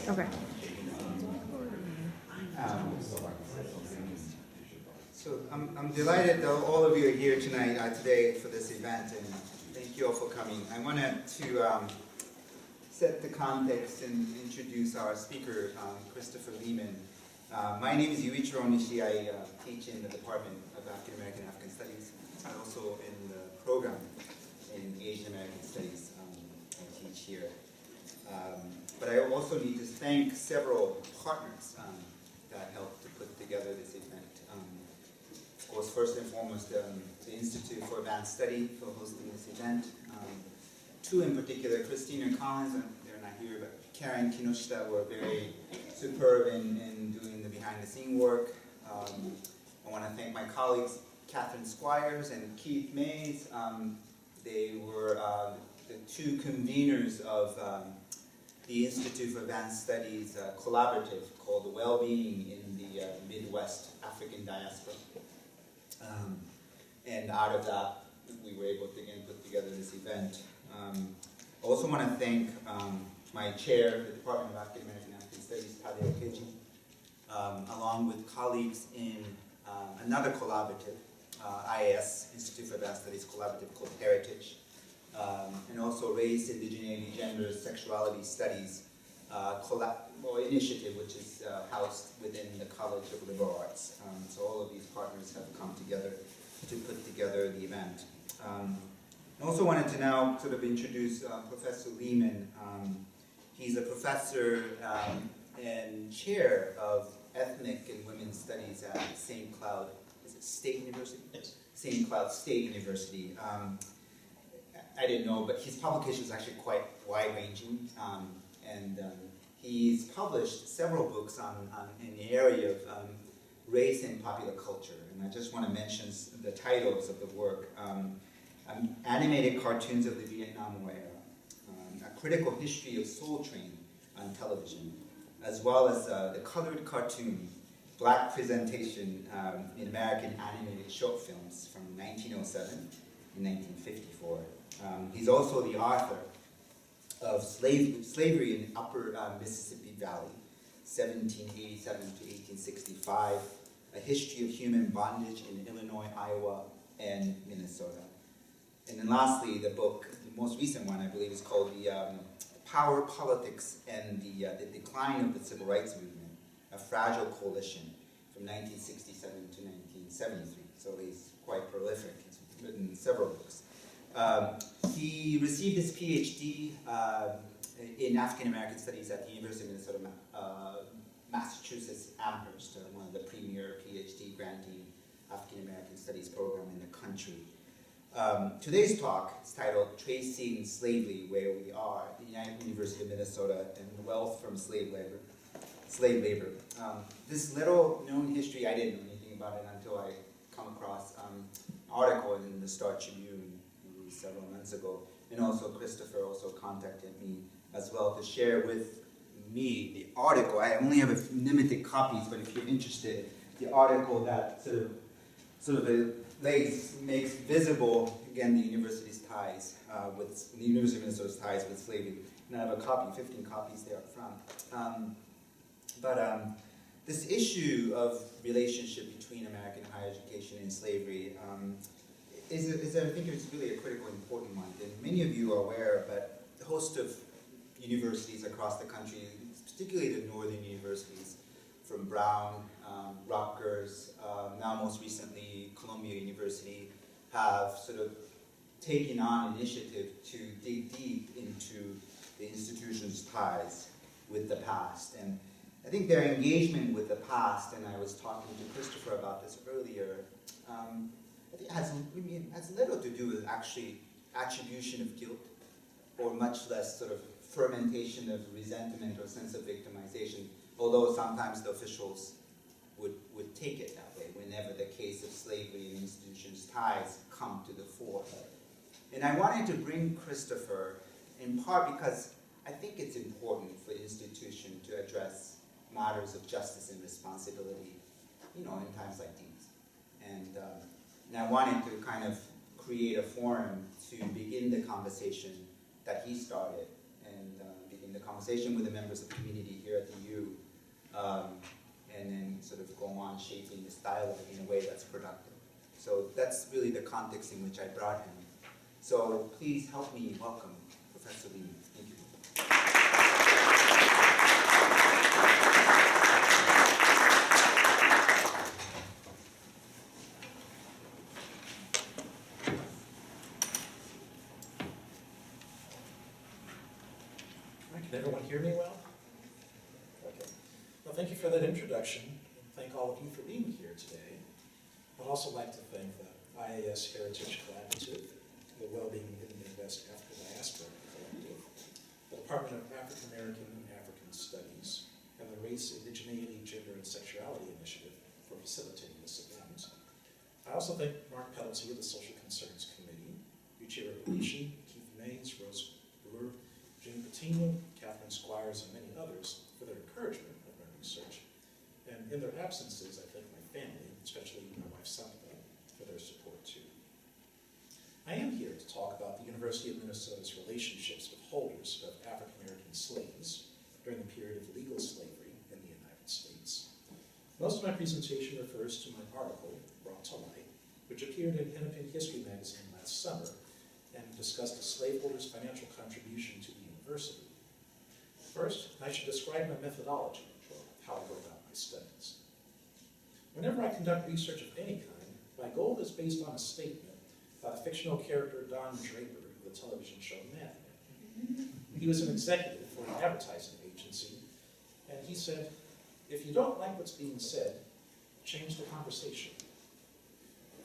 Okay. So I'm delighted that all of you are here tonight, today for this event, and thank you all for coming. I wanted to set the context and introduce our speaker, Christopher Lehman. My name is Yuichiro Nishi. I teach in the Department of African American African Studies. I also in the program in Asian American Studies I teach here. But I also need to thank several partners that helped to put together this event. Of course, first and foremost, the Institute for Advanced Study for hosting this event. Two in particular, Christina Collins, and they're not here, but Karen Kinoshita were very superb in doing the behind-the-scene work. I want to thank my colleagues, Catherine Squires and Keith Mays. They were the two conveners of the Institute for Advanced Studies collaborative called the Wellbeing in the Midwest African Diaspora. And out of that, we were able to again put together this event. I also want to thank my chair, the Department of African American African Studies, Tadeo Keiji, along with colleagues in another collaborative, IAS, Institute for Advanced Studies collaborative called Heritage, and also Race, Indigeneity, Gender, Sexuality Studies initiative, which is housed within the College of Liberal Arts. So all of these partners have come together to put together the event. I also wanted to now sort of introduce Professor Lehman. He's a professor and chair of Ethnic and Women's Studies at St. Cloud, is it State University? Yes. St. Cloud State University. I didn't know, but his publication is actually quite wide-ranging, and he's published several books in the area of race and popular culture. And I just want to mention the titles of the work. Animated Cartoons of the Vietnam War Era, A Critical History of Soul Train on Television, as well as the colored cartoon, Black Presentation in American Animated Short Films from 1907 and 1954. He's also the author of Slavery in Upper Mississippi Valley, 1787 to 1865, A History of Human Bondage in Illinois, Iowa, and Minnesota. And then lastly, the book, the most recent one, I believe, is called the Power, Politics, and the Decline of the Civil Rights Movement, A Fragile Coalition, from 1967 to 1973. So he's quite prolific. He's written several books. He received his PhD in African American Studies at the University of Minnesota, Massachusetts Amherst, one of the premier PhD granting African American Studies program in the country. Today's talk is titled Tracing Slavery Where We Are at the University of Minnesota and the Wealth from Slave Labor. This little known history, I didn't know anything about it until I come across an article in the Star Tribune several months ago, and also Christopher also contacted me as well to share with me the article. I only have limited copies, but if you're interested, the article that sort of makes visible again the university's ties with the University of Minnesota's ties with slavery. And I have a copy, 15 copies there up front. This issue of relationship between American higher education and slavery I think it's really a critical, important one. And many of you are aware, but a host of universities across the country, particularly the northern universities, from Brown, Rutgers, now most recently Columbia University, have sort of taken on initiative to dig deep into the institution's ties with the past. And I think their engagement with the past, and I was talking to Christopher about this earlier, I think it has little to do with actually attribution of guilt, or much less sort of fermentation of resentment or sense of victimization, although sometimes the officials would take it that way whenever the case of slavery and institutions' ties come to the fore. And I wanted to bring Christopher in part because I think it's important for the institution to address matters of justice and responsibility, in times like these. And I wanted to kind of create a forum to begin the conversation that he started and begin in the conversation with the members of the community here at the U, and then sort of go on shaping this dialogue in a way that's productive. So that's really the context in which I brought him. So please help me welcome Professor Lehman. Thank you. Can everyone hear me well? Okay. Well, thank you for that introduction. Thank all of you for being here today. I'd also like to thank the IAS Heritage Collaborative, the Wellbeing in the Midwest African Diaspora Collective, the Department of African American and African Studies, and the Race, Indigeneity, Gender, and Sexuality Initiative for facilitating this event. I also thank Mark Penalty of the Social Concerns Committee, Yuichiro Bishi, Keith Mays, Rose Brewer, Jim Patino, Catherine Squires, and many others for their encouragement of my research. And in their absences, I thank my family, especially my wife Santa, for their support too. I am here to talk about the University of Minnesota's relationships with holders of African American slaves during the period of legal slavery in the United States. Most of my presentation refers to my article, Brought to Light, which appeared in Hennepin History magazine last summer and discussed the slaveholders' financial contribution to the university. First, I should describe my methodology, or how I go about my studies. Whenever I conduct research of any kind, my goal is based on a statement by the fictional character Don Draper of the television show Mad Men. He was an executive for an advertising agency, and he said, "If you don't like what's being said, change the conversation."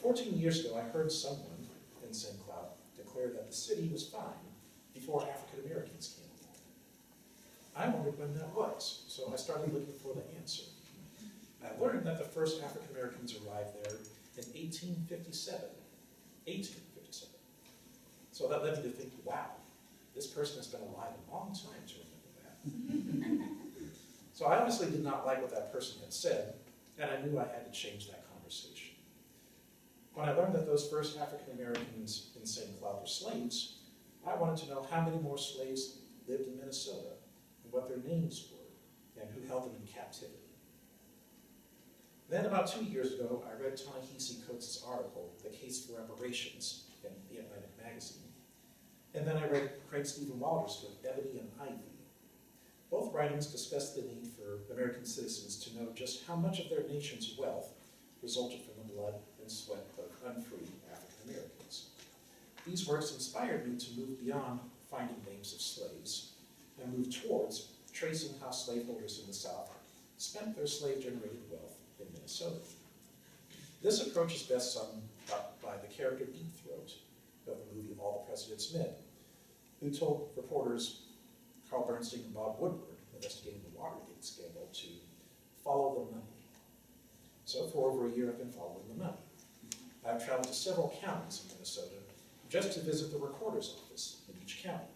14 years ago, I heard someone in St. Cloud declare that the city was fine before African Americans came along. I wondered when that was, so I started looking for the answer. I learned that the first African Americans arrived there in 1857. 1857. So that led me to think, wow, this person has been alive a long time to remember that. So I obviously did not like what that person had said, and I knew I had to change that conversation. When I learned that those first African Americans in St. Cloud were slaves, I wanted to know how many more slaves lived in Minnesota, and what their names were, and who held them in captivity. Then about 2 years ago, I read Ta-Nehisi Coates' article, The Case for Reparations, in The Atlantic magazine. And then I read Craig Stephen Walder's book, Ebony and Ivy. Both writings discussed the need for American citizens to know just how much of their nation's wealth resulted from the blood and sweat of unfree African Americans. These works inspired me to move beyond finding names of slaves and move towards tracing how slaveholders in the South spent their slave-generated wealth in Minnesota. This approach is best summed up by the character Deep Throat of the movie All the President's Men, who told reporters Carl Bernstein and Bob Woodward, investigating the Watergate scandal, to follow the money. So for over a year, I've been following the money. I've traveled to several counties in Minnesota just to visit the recorder's office in each county.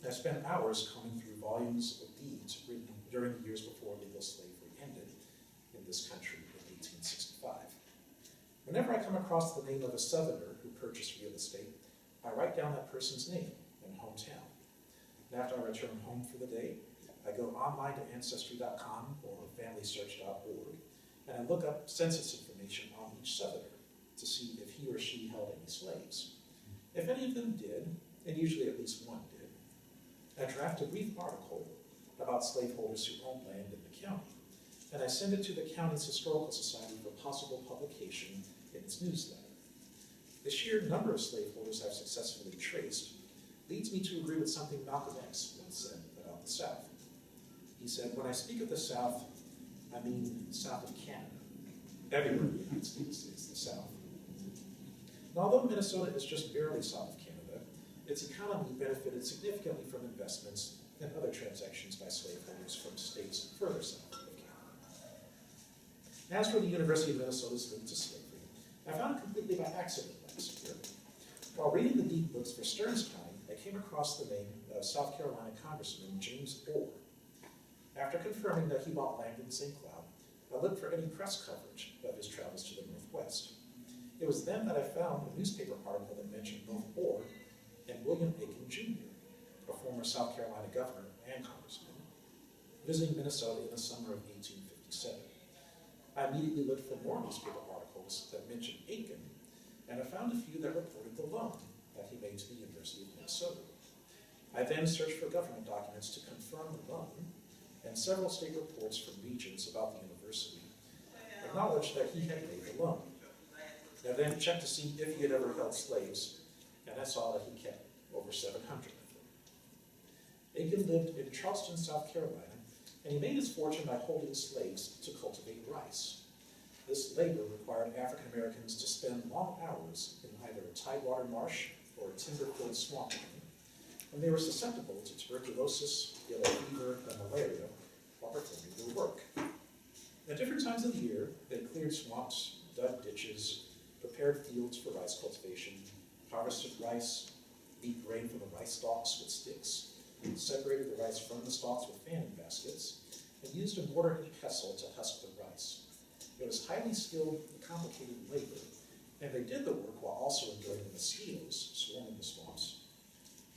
I've spent hours combing through volumes of deeds written during the years before legal slavery ended in this country in 1865. Whenever I come across the name of a Southerner who purchased real estate, I write down that person's name and hometown. And after I return home for the day, I go online to Ancestry.com or FamilySearch.org, and I look up census information on each Southerner to see if he or she held any slaves. If any of them did, and usually at least one did, I draft a brief article about slaveholders who owned land in the county, and I send it to the county's Historical Society for possible publication in its newsletter. The sheer number of slaveholders I've successfully traced leads me to agree with something Malcolm X once said about the South. He said, "When I speak of the South, I mean south of Canada. Everywhere in the United States is the South." And although Minnesota is just barely south of Canada, its economy benefited significantly from investments and other transactions by slaveholders from states further south of Canada. As for the University of Minnesota's link to slavery, I found it completely by accident last year. While reading the deed books for Stearns County, I came across the name of South Carolina Congressman James Orr. After confirming that he bought land in St. Cloud, I looked for any press coverage of his travels to the Northwest. It was then that I found a newspaper article that mentioned both Orr and William Aiken Jr., a former South Carolina governor and congressman, visiting Minnesota in the summer of 1857. I immediately looked for more newspaper articles that mentioned Aiken, and I found a few that reported the loan that he made to the University of Minnesota. I then searched for government documents to confirm the loan, and several state reports from regions about the university acknowledged that he had made the loan. I then checked to see if he had ever held slaves, and I saw that he kept over 700 of them. Aiken lived in Charleston, South Carolina, and he made his fortune by holding slaves to cultivate rice. This labor required African Americans to spend long hours in either a tidewater marsh or a timber-filled swamp, and they were susceptible to tuberculosis, yellow fever, and malaria while performing their work. At different times of the year, they cleared swamps, dug ditches, prepared fields for rice cultivation, harvested rice, beat grain from the rice stalks with sticks, separated the rice from the stalks with fanning baskets, and used a mortar and pestle to husk the rice. It was highly skilled and complicated labor, and they did the work while also enduring the mosquitoes swarming the swamps,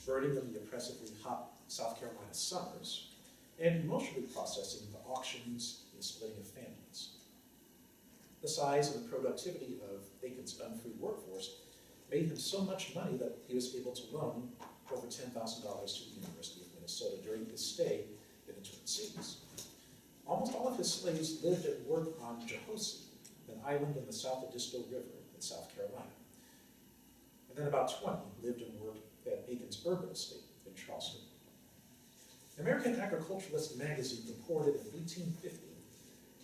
burning in the oppressively hot South Carolina summers, and emotionally processing the auctions and the splitting of famines. The size and the productivity of Aiken's unfree workforce made him so much money that he was able to loan over $10,000 to the University of Minnesota during his stay in the Twin Cities. Almost all of his slaves lived and worked on Jehosi, an island in the South Edisto River in South Carolina. And then about 20 lived and worked at Aiken's urban estate in Charleston. American Agriculturalist magazine reported in 1850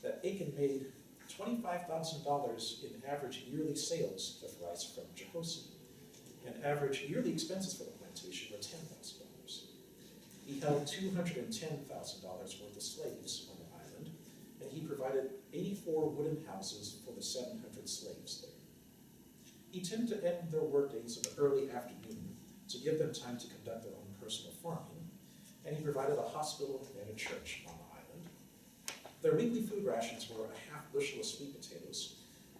that Aiken made $25,000 in average yearly sales of rice from Jehosi, and average yearly expenses for the plantation were $10,000. He held $210,000 worth of slaves on the island, and he provided 84 wooden houses for the 700 slaves there. He tended to end their workdays in the early afternoon to give them time to conduct their own personal farming, and he provided a hospital and a church on the island. Their weekly food rations were a half bushel of sweet potatoes,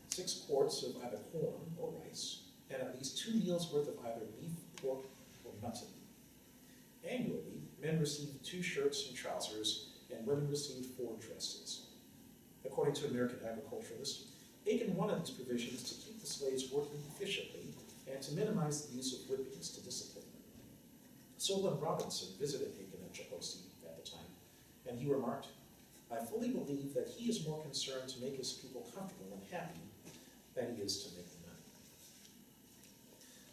6 quarts of either corn or rice, and at least 2 meals worth of either beef, pork, or mutton. Annually, men received 2 shirts and trousers, and women received 4 dresses. According to American Agriculturalist, Aiken wanted these provisions to keep the slaves working efficiently and to minimize the use of whippings to discipline them. Solon Robinson visited Aiken at Jehosi at the time, and he remarked, "I fully believe that he is more concerned to make his people comfortable and happy than he is to make them money."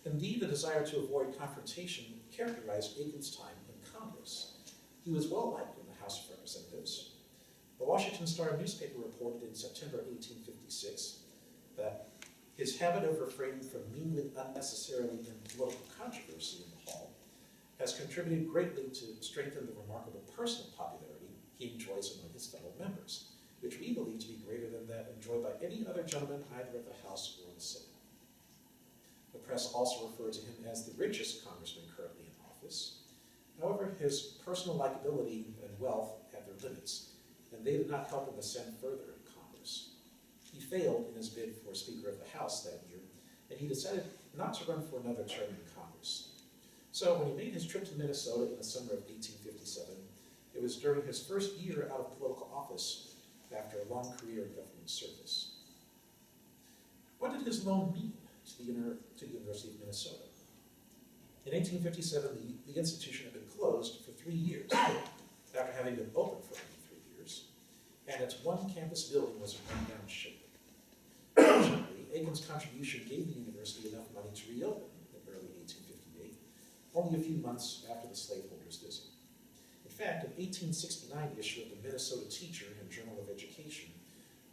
Indeed, the desire to avoid confrontation characterized Aiken's time in Congress. He was well liked in the House of Representatives. The Washington Star newspaper reported in September 1856 that his habit of refraining from mingling unnecessarily in political controversy in the hall has contributed greatly to strengthen the remarkable personal popularity he enjoys among his fellow members, which we believe to be greater than that enjoyed by any other gentleman either of the House or the Senate. The press also referred to him as the richest congressman currently in office. However, his personal likability and wealth had their limits, and they did not help him ascend further in Congress. He failed in his bid for Speaker of the House that year, and he decided not to run for another term in Congress. So when he made his trip to Minnesota in the summer of 1857, it was during his first year out of political office after a long career in government service. What did his loan mean to the University of Minnesota? In 1857, the institution had been closed for 3 years, after having been open for only 3 years, and its one campus building was in rundown shape. Fortunately, Aiken's contribution gave the university enough money to reopen in early 1858, only a few months after the slaveholders' visit. In fact, an 1869 issue of the Minnesota Teacher and Journal of Education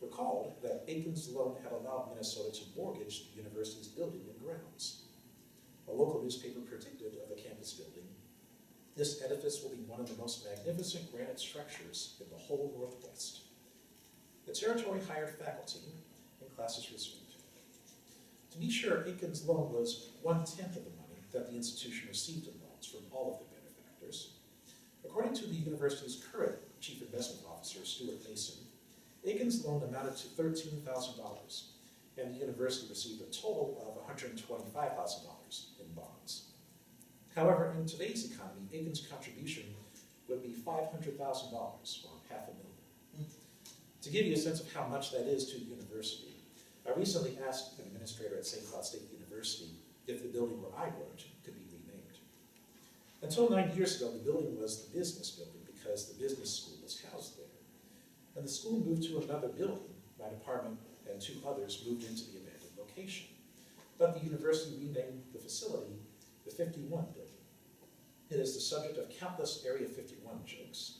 recalled that Aiken's loan had allowed Minnesota to mortgage the university's building and grounds. A local newspaper predicted of the campus building, "This edifice will be one of the most magnificent granite structures in the whole Northwest." The territory hired faculty, and classes resumed. To be sure, Aiken's loan was 1/10 of the money that the institution received in loans from all of the benefactors. According to the university's current chief investment officer, Stuart Mason, Aiken's loan amounted to $13,000, and the university received a total of $125,000 in bonds. However, in today's economy, Aiken's contribution would be $500,000, or $500,000. To give you a sense of how much that is to the university, I recently asked an administrator at St. Cloud State University if the building where I worked could be renamed. Until 9 years ago, the building was the business building because the business school was housed there. And the school moved to another building. My department and 2 others moved into the abandoned location. But the university renamed the facility the 51 building. It is the subject of countless Area 51 jokes.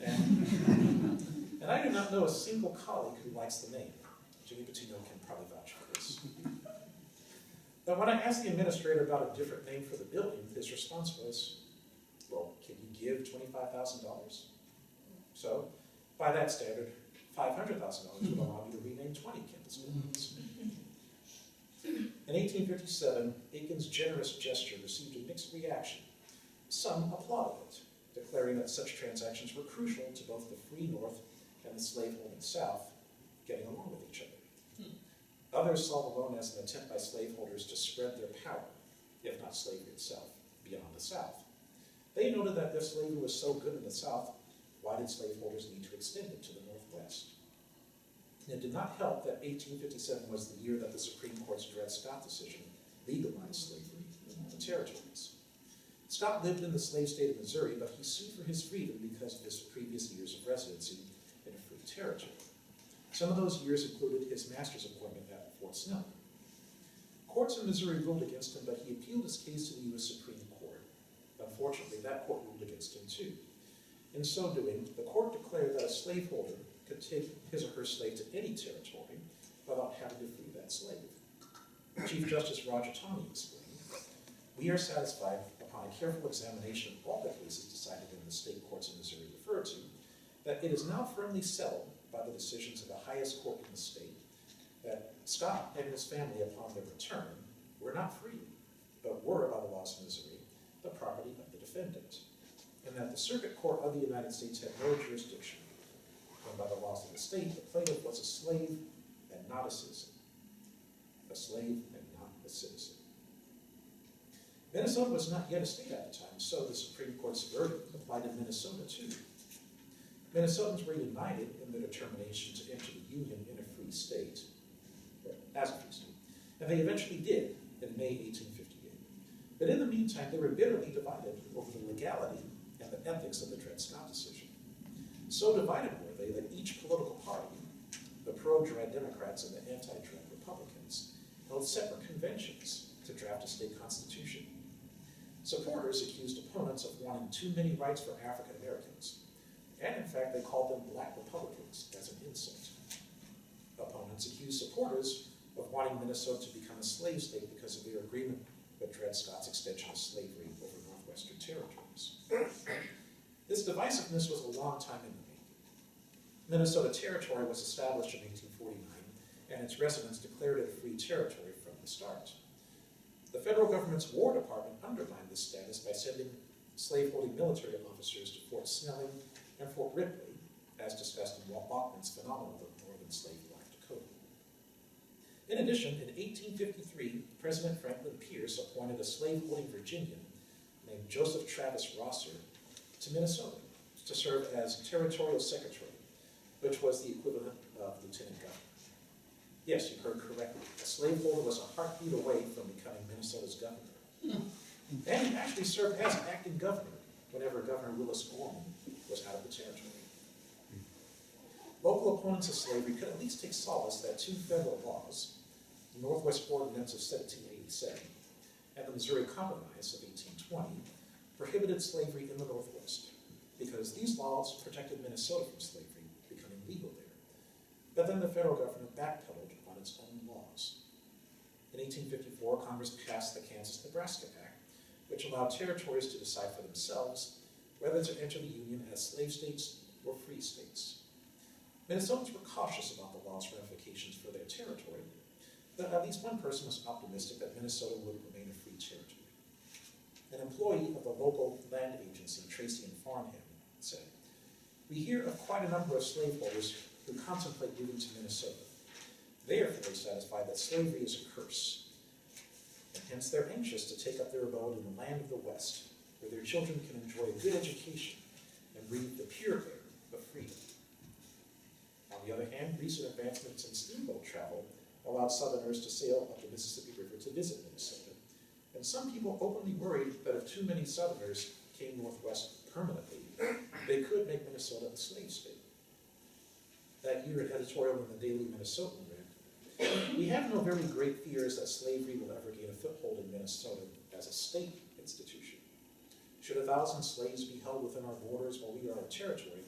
And I do not know a single colleague who likes the name. Jimmy Patino can probably vouch for this. But when I asked the administrator about a different name for the building, his response was, well, can you give $25,000? So, by that standard, $500,000 would allow me to rename 20 campus buildings. In 1857, Aiken's generous gesture received a mixed reaction. Some applauded it, declaring that such transactions were crucial to both the free North and the slave-holding South getting along with each other. Others saw the loan as an attempt by slaveholders to spread their power, if not slavery itself, beyond the South. They noted that if slavery was so good in the South, why did slaveholders need to extend it to the Northwest? It did not help that 1857 was the year that the Supreme Court's Dred Scott decision legalized slavery in the territories. Scott lived in the slave state of Missouri, but he sued for his freedom because of his previous years of residency in a free territory. Some of those years included his master's appointment at Fort Snelling. Courts in Missouri ruled against him, but he appealed his case to the U.S. Supreme Court. Unfortunately, that court ruled against him too. In so doing, the court declared that a slaveholder could take his or her slave to any territory without having to free that slave. Chief Justice Roger Taney explained, "We are satisfied, upon a careful examination of all the cases decided in the state courts in Missouri referred to, that it is now firmly settled by the decisions of the highest court in the state that Scott and his family, upon their return, were not free, but were, by the laws of Missouri, the property of the defendant, and that the Circuit Court of the United States had no jurisdiction, and by the laws of the state, the plaintiff was a slave and not a citizen. A slave and not a citizen." Minnesota was not yet a state at the time, so the Supreme Court's verdict applied to Minnesota too. Minnesotans were united in their determination to enter the Union in a free state, or as a free state, and they eventually did in May 1858. But in the meantime, they were bitterly divided over the legality and the ethics of the Dred Scott decision. So divided were they that each political party, the pro-Dred Democrats and the anti-Dred Republicans, held separate conventions to draft a state constitution. Supporters accused opponents of wanting too many rights for African Americans, and in fact they called them Black Republicans as an insult. Opponents accused supporters of wanting Minnesota to become a slave state because of their agreement with Dred Scott's extension of slavery over Northwestern territories. This divisiveness was a long time in the making. Minnesota Territory was established in 1849, and its residents declared it a free territory from the start. The federal government's War Department undermined this status by sending slaveholding military officers to Fort Snelling and Fort Ripley, as discussed in Walt Bachman's Phenomenon of Northern Slave Black Dakota. In addition, in 1853, President Franklin Pierce appointed a slaveholding Virginian named Joseph Travis Rosser to Minnesota to serve as Territorial Secretary, which was the equivalent of Lieutenant Governor. Yes, you heard correctly. A slaveholder was a heartbeat away from becoming Minnesota's governor. And he actually served as acting governor whenever Governor Willis Gorman was out of the territory. Local opponents of slavery could at least take solace that 2 federal laws, the Northwest Ordinance of 1787 and the Missouri Compromise of 1820, prohibited slavery in the Northwest, because these laws protected Minnesota from slavery becoming legal there. But then the federal government backpedaled on its own laws. In 1854, Congress passed the Kansas-Nebraska Act, which allowed territories to decide for themselves whether to enter the Union as slave states or free states. Minnesotans were cautious about the law's ramifications for their territory, but at least one person was optimistic that Minnesota would remain a free territory. An employee of the local land agency, Tracy and Farnham, said, "We hear of quite a number of slaveholders who contemplate moving to Minnesota. They are fully satisfied that slavery is a curse, and hence they're anxious to take up their abode in the land of the West, where their children can enjoy a good education and breathe the pure air of freedom. On the other hand, recent advancements in steamboat travel allowed Southerners to sail up the Mississippi River to visit Minnesota, and some people openly worried that if too many Southerners came northwest permanently, they could make Minnesota a slave state. That year, an editorial in the Daily Minnesotan read, "We have no very great fears that slavery will ever gain a foothold in Minnesota as a state institution. Should 1,000 slaves be held within our borders while we are a territory,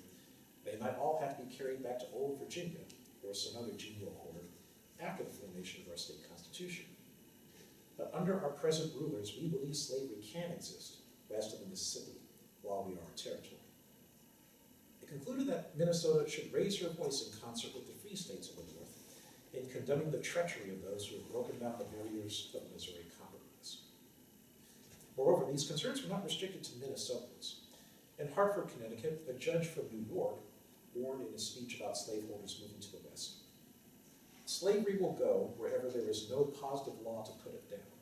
they might all have to be carried back to old Virginia or some other genial quarter after the formation of our state constitution. But under our present rulers, we believe slavery can exist west of the Mississippi while we are a territory." It concluded that Minnesota should raise her voice in concert with the free states of the North in condemning the treachery of those who have broken down the barriers of the Missouri Compromise. Moreover, these concerns were not restricted to Minnesotans. In Hartford, Connecticut, a judge from New York warned in a speech about slaveholders moving to the West, "Slavery will go wherever there is no positive law to put it down.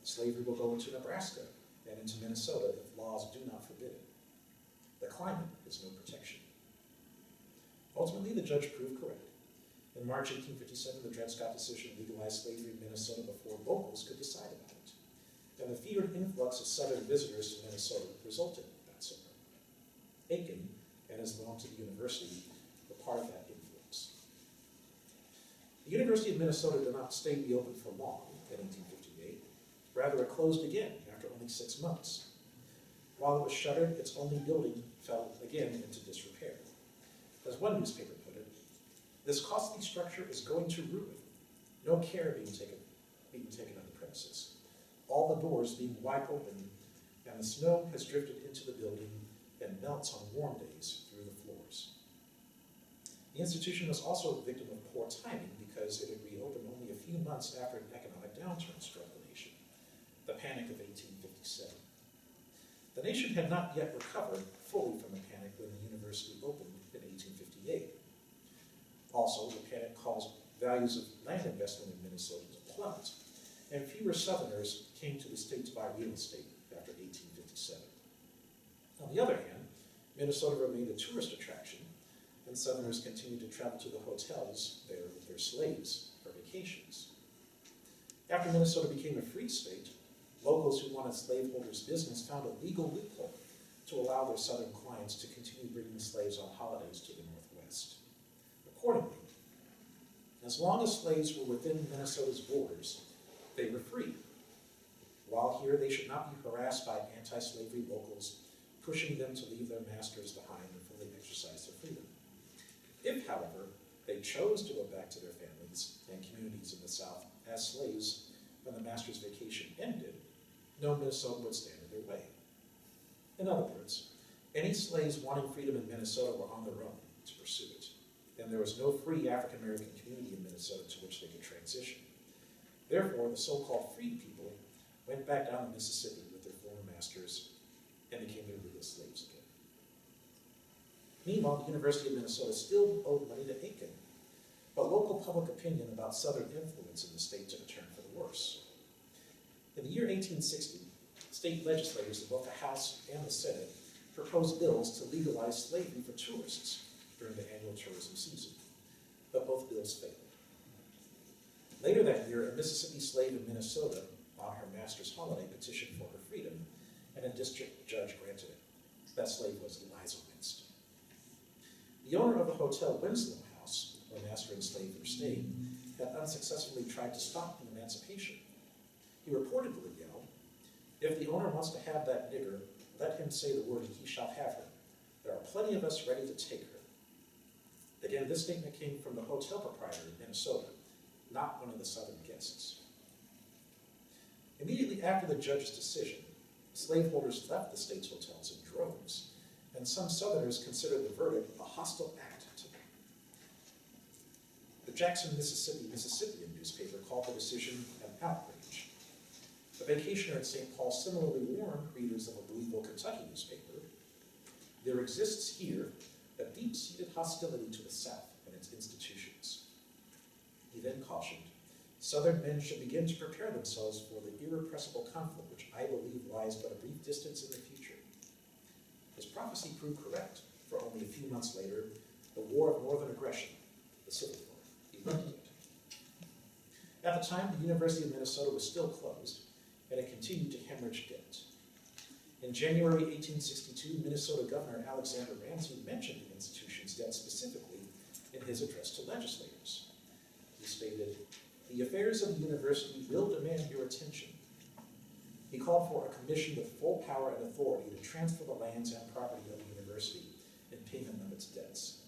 Slavery will go into Nebraska and into Minnesota if laws do not forbid it. The climate is no protection." Ultimately, the judge proved correct. In March 1857, the Dred Scott decision legalized slavery in Minnesota before locals could decide about it. And the feared influx of Southern visitors to Minnesota resulted that summer. Aiken and his loan to the university were part of that influx. The University of Minnesota did not stay reopened for long in 1858. Rather, it closed again after only 6 months. While it was shuttered, its only building fell again into disrepair. As one newspaper put it, "This costly structure is going to ruin, no care being taken of the premises, all the doors being wide open, and the snow has drifted into the building and melts on warm days through the floors." The institution was also a victim of poor timing because it had reopened only a few months after an economic downturn struck the nation, the Panic of 1857. The nation had not yet recovered fully from the panic when the university opened in 1858. Also, the panic caused values of land investment in Minnesota to plummet, and fewer Southerners came to the state to buy real estate after 1857. On the other hand, Minnesota remained a tourist attraction, and Southerners continued to travel to the hotels there with their slaves for vacations. After Minnesota became a free state, locals who wanted slaveholders' business found a legal loophole to allow their Southern clients to continue bringing slaves on holidays to the Northwest. Accordingly, as long as slaves were within Minnesota's borders, they were free. While here, they should not be harassed by anti-slavery locals, pushing them to leave their masters behind and fully exercise their freedom. If, however, they chose to go back to their families and communities in the South as slaves when the master's vacation ended, no Minnesotan would stand in their way. In other words, any slaves wanting freedom in Minnesota were on their own to pursue it, and there was no free African-American community in Minnesota to which they could transition. Therefore, the so-called freed people went back down the Mississippi with their former masters and became their legal slaves again. Meanwhile, the University of Minnesota still owed money to Aiken, but local public opinion about Southern influence in the state took a turn for the worse. In the year 1860, state legislators in both the House and the Senate proposed bills to legalize slavery for tourists during the annual tourism season, but both bills failed. Later that year, a Mississippi slave in Minnesota on her master's holiday petitioned for her freedom, and a district judge granted it. That slave was Eliza Winston. The owner of the Hotel Winslow House, where master and slave were staying, had unsuccessfully tried to stop the emancipation. He reportedly yelled, "If the owner wants to have that nigger, let him say the word and he shall have her. There are plenty of us ready to take her." Again, this statement came from the hotel proprietor in Minnesota, not one of the Southern guests. Immediately after the judge's decision, slaveholders left the state's hotels in droves, and some Southerners considered the verdict a hostile act to them. The Jackson, Mississippian newspaper called the decision an outrage. The Vacationer in St. Paul similarly warned readers of a Louisville, Kentucky newspaper, "There exists here a deep-seated hostility to the South and its institutions." He then cautioned, "Southern men should begin to prepare themselves for the irrepressible conflict which I believe lies but a brief distance in the future." His prophecy proved correct, for only a few months later, the War of Northern Aggression, the Civil War, erupted. At the time, the University of Minnesota was still closed, and it continued to hemorrhage debt. In January 1862, Minnesota Governor Alexander Ramsey mentioned the institution's debt specifically in his address to legislators. He stated, "The affairs of the university will demand your attention." He called for a commission with full power and authority to transfer the lands and property of the university in payment of its debts.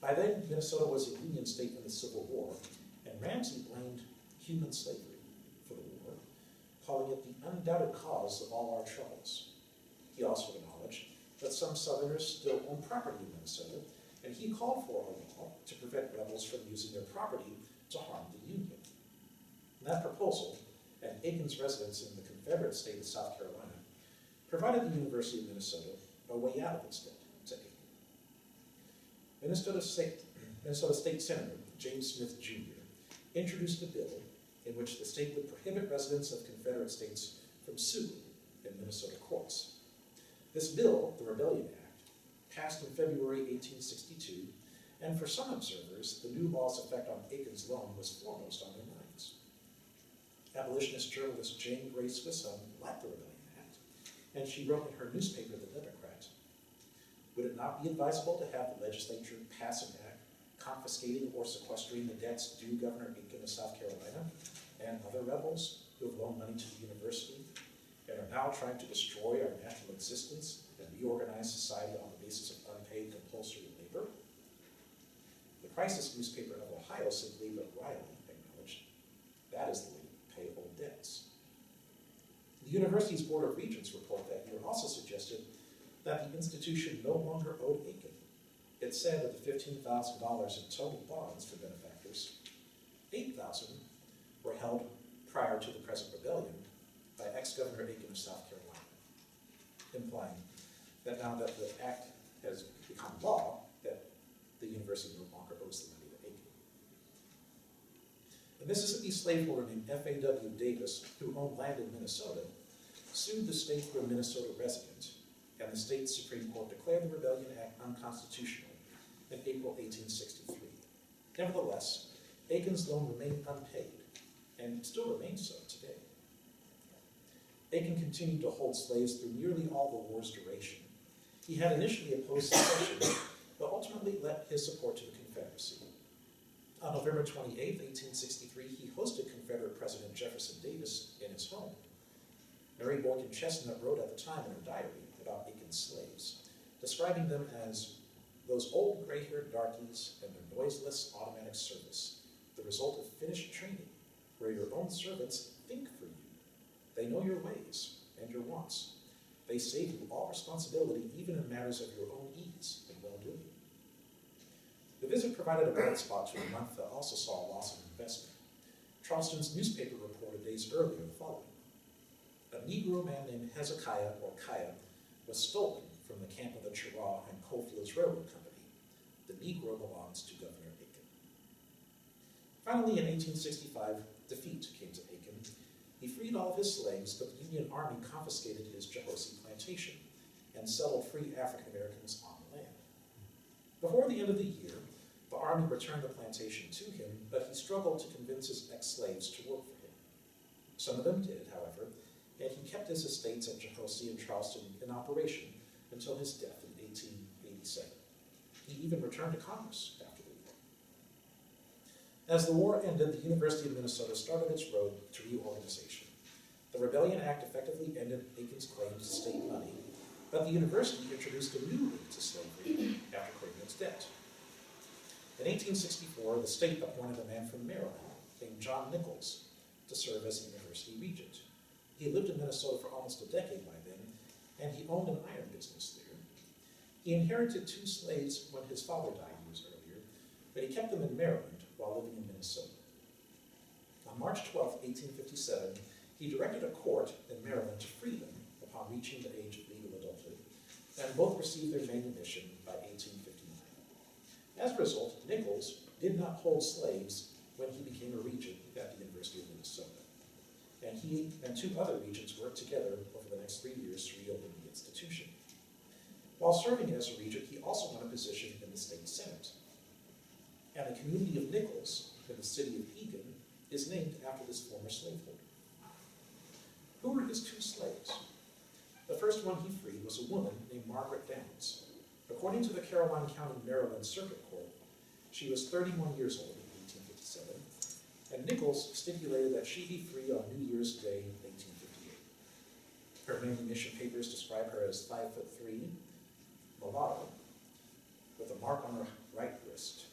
By then, Minnesota was a Union state in the Civil War, and Ramsey blamed human slavery for the war, calling it the undoubted cause of all our troubles. He also acknowledged that some Southerners still own property in Minnesota, and he called for a law to prevent rebels from using their property to harm the Union. And that proposal, and Aiken's residence in the Confederate state of South Carolina, provided the University of Minnesota a way out of its debt to Aiken. Minnesota State Senator James Smith Jr. introduced a bill in which the state would prohibit residents of Confederate states from suing in Minnesota courts. This bill, the Rebellion Act, passed in February 1862, and for some observers, the new law's effect on Aiken's loan was foremost on their minds. Abolitionist journalist Jane Gray Swisshelm liked the Rebellion Act, and she wrote in her newspaper, The Democrat, "Would it not be advisable to have the legislature pass an act confiscating or sequestering the debts due Governor Aiken of South Carolina and other rebels who have loaned money to the university and are now trying to destroy our national existence and reorganize society on the basis of unpaid compulsory labor?" The crisis newspaper of Ohio simply but wryly acknowledged, "That is the way to pay old debts." The university's Board of Regents report that year also suggested that the institution no longer owed Aiken. It said of the $15,000 in total bonds for benefactors, 8,000 were held prior to the present rebellion by ex-Governor Aiken of South Carolina, implying that now that the act has become law, that the university no longer owes the money to Aiken. A Mississippi slaveholder named F.A.W. Davis, who owned land in Minnesota, sued the state through a Minnesota resident, and the state Supreme Court declared the Rebellion Act unconstitutional in April 1863. Nevertheless, Aiken's loan remained unpaid, and still remains so today. Aiken continued to hold slaves through nearly all the war's duration. He had initially opposed secession, but ultimately lent his support to the Confederacy. On November 28, 1863, he hosted Confederate President Jefferson Davis in his home. Mary Boykin Chestnut wrote at the time in her diary about Aiken's slaves, describing them as those old gray-haired darkies and their noiseless automatic service, the result of finished training, where your own servants think for you. They know your ways and your wants. They save you all responsibility, even in matters of your own ease and well-doing. The visit provided a bright spot to a month that also saw a loss of investment. Charleston's newspaper reported days earlier the following. A Negro man named Hezekiah, or Kaya, was stolen from the camp of the Chiraw and Coalfields Railroad Company. The Negro belongs to Governor Aiken. Finally, in 1865, defeat came to Aiken. He freed all of his slaves, but the Union Army confiscated his Jehosi plantation and settled free African Americans on the land. Before the end of the year, the Army returned the plantation to him, but he struggled to convince his ex-slaves to work for him. Some of them did, however, and he kept his estates at Jehosi and Charleston in operation until his death in 1887. He even returned to Congress after the war. As the war ended, the University of Minnesota started its road to reorganization. The Rebellion Act effectively ended Aiken's claim to state money, but the university introduced a new link to slavery after clearing its debt. In 1864, the state appointed a man from Maryland named John Nichols to serve as university regent. He lived in Minnesota for almost a decade by then, and he owned an iron business there. He inherited 2 slaves when his father died years earlier, but he kept them in Maryland while living in Minnesota. On March 12, 1857, he directed a court in Maryland to free them upon reaching the age of legal adulthood, and both received their manumission by 1859. As a result, Nichols did not hold slaves when he became a regent at the University of Minnesota, and he and 2 other regents worked together over the next 3 years to reopen the institution. While serving as a regent, he also won a position in the state senate. And the community of Nichols, in the city of Egan, is named after this former slaveholder. Who were his two slaves? The first one he freed was a woman named Margaret Downs. According to the Caroline County, Maryland Circuit Court, she was 31 years old in 1857, and Nichols stipulated that she be free on New Year's Day, 1858. Her manumission papers describe her as 5'3", mulatto, with a mark on her right wrist.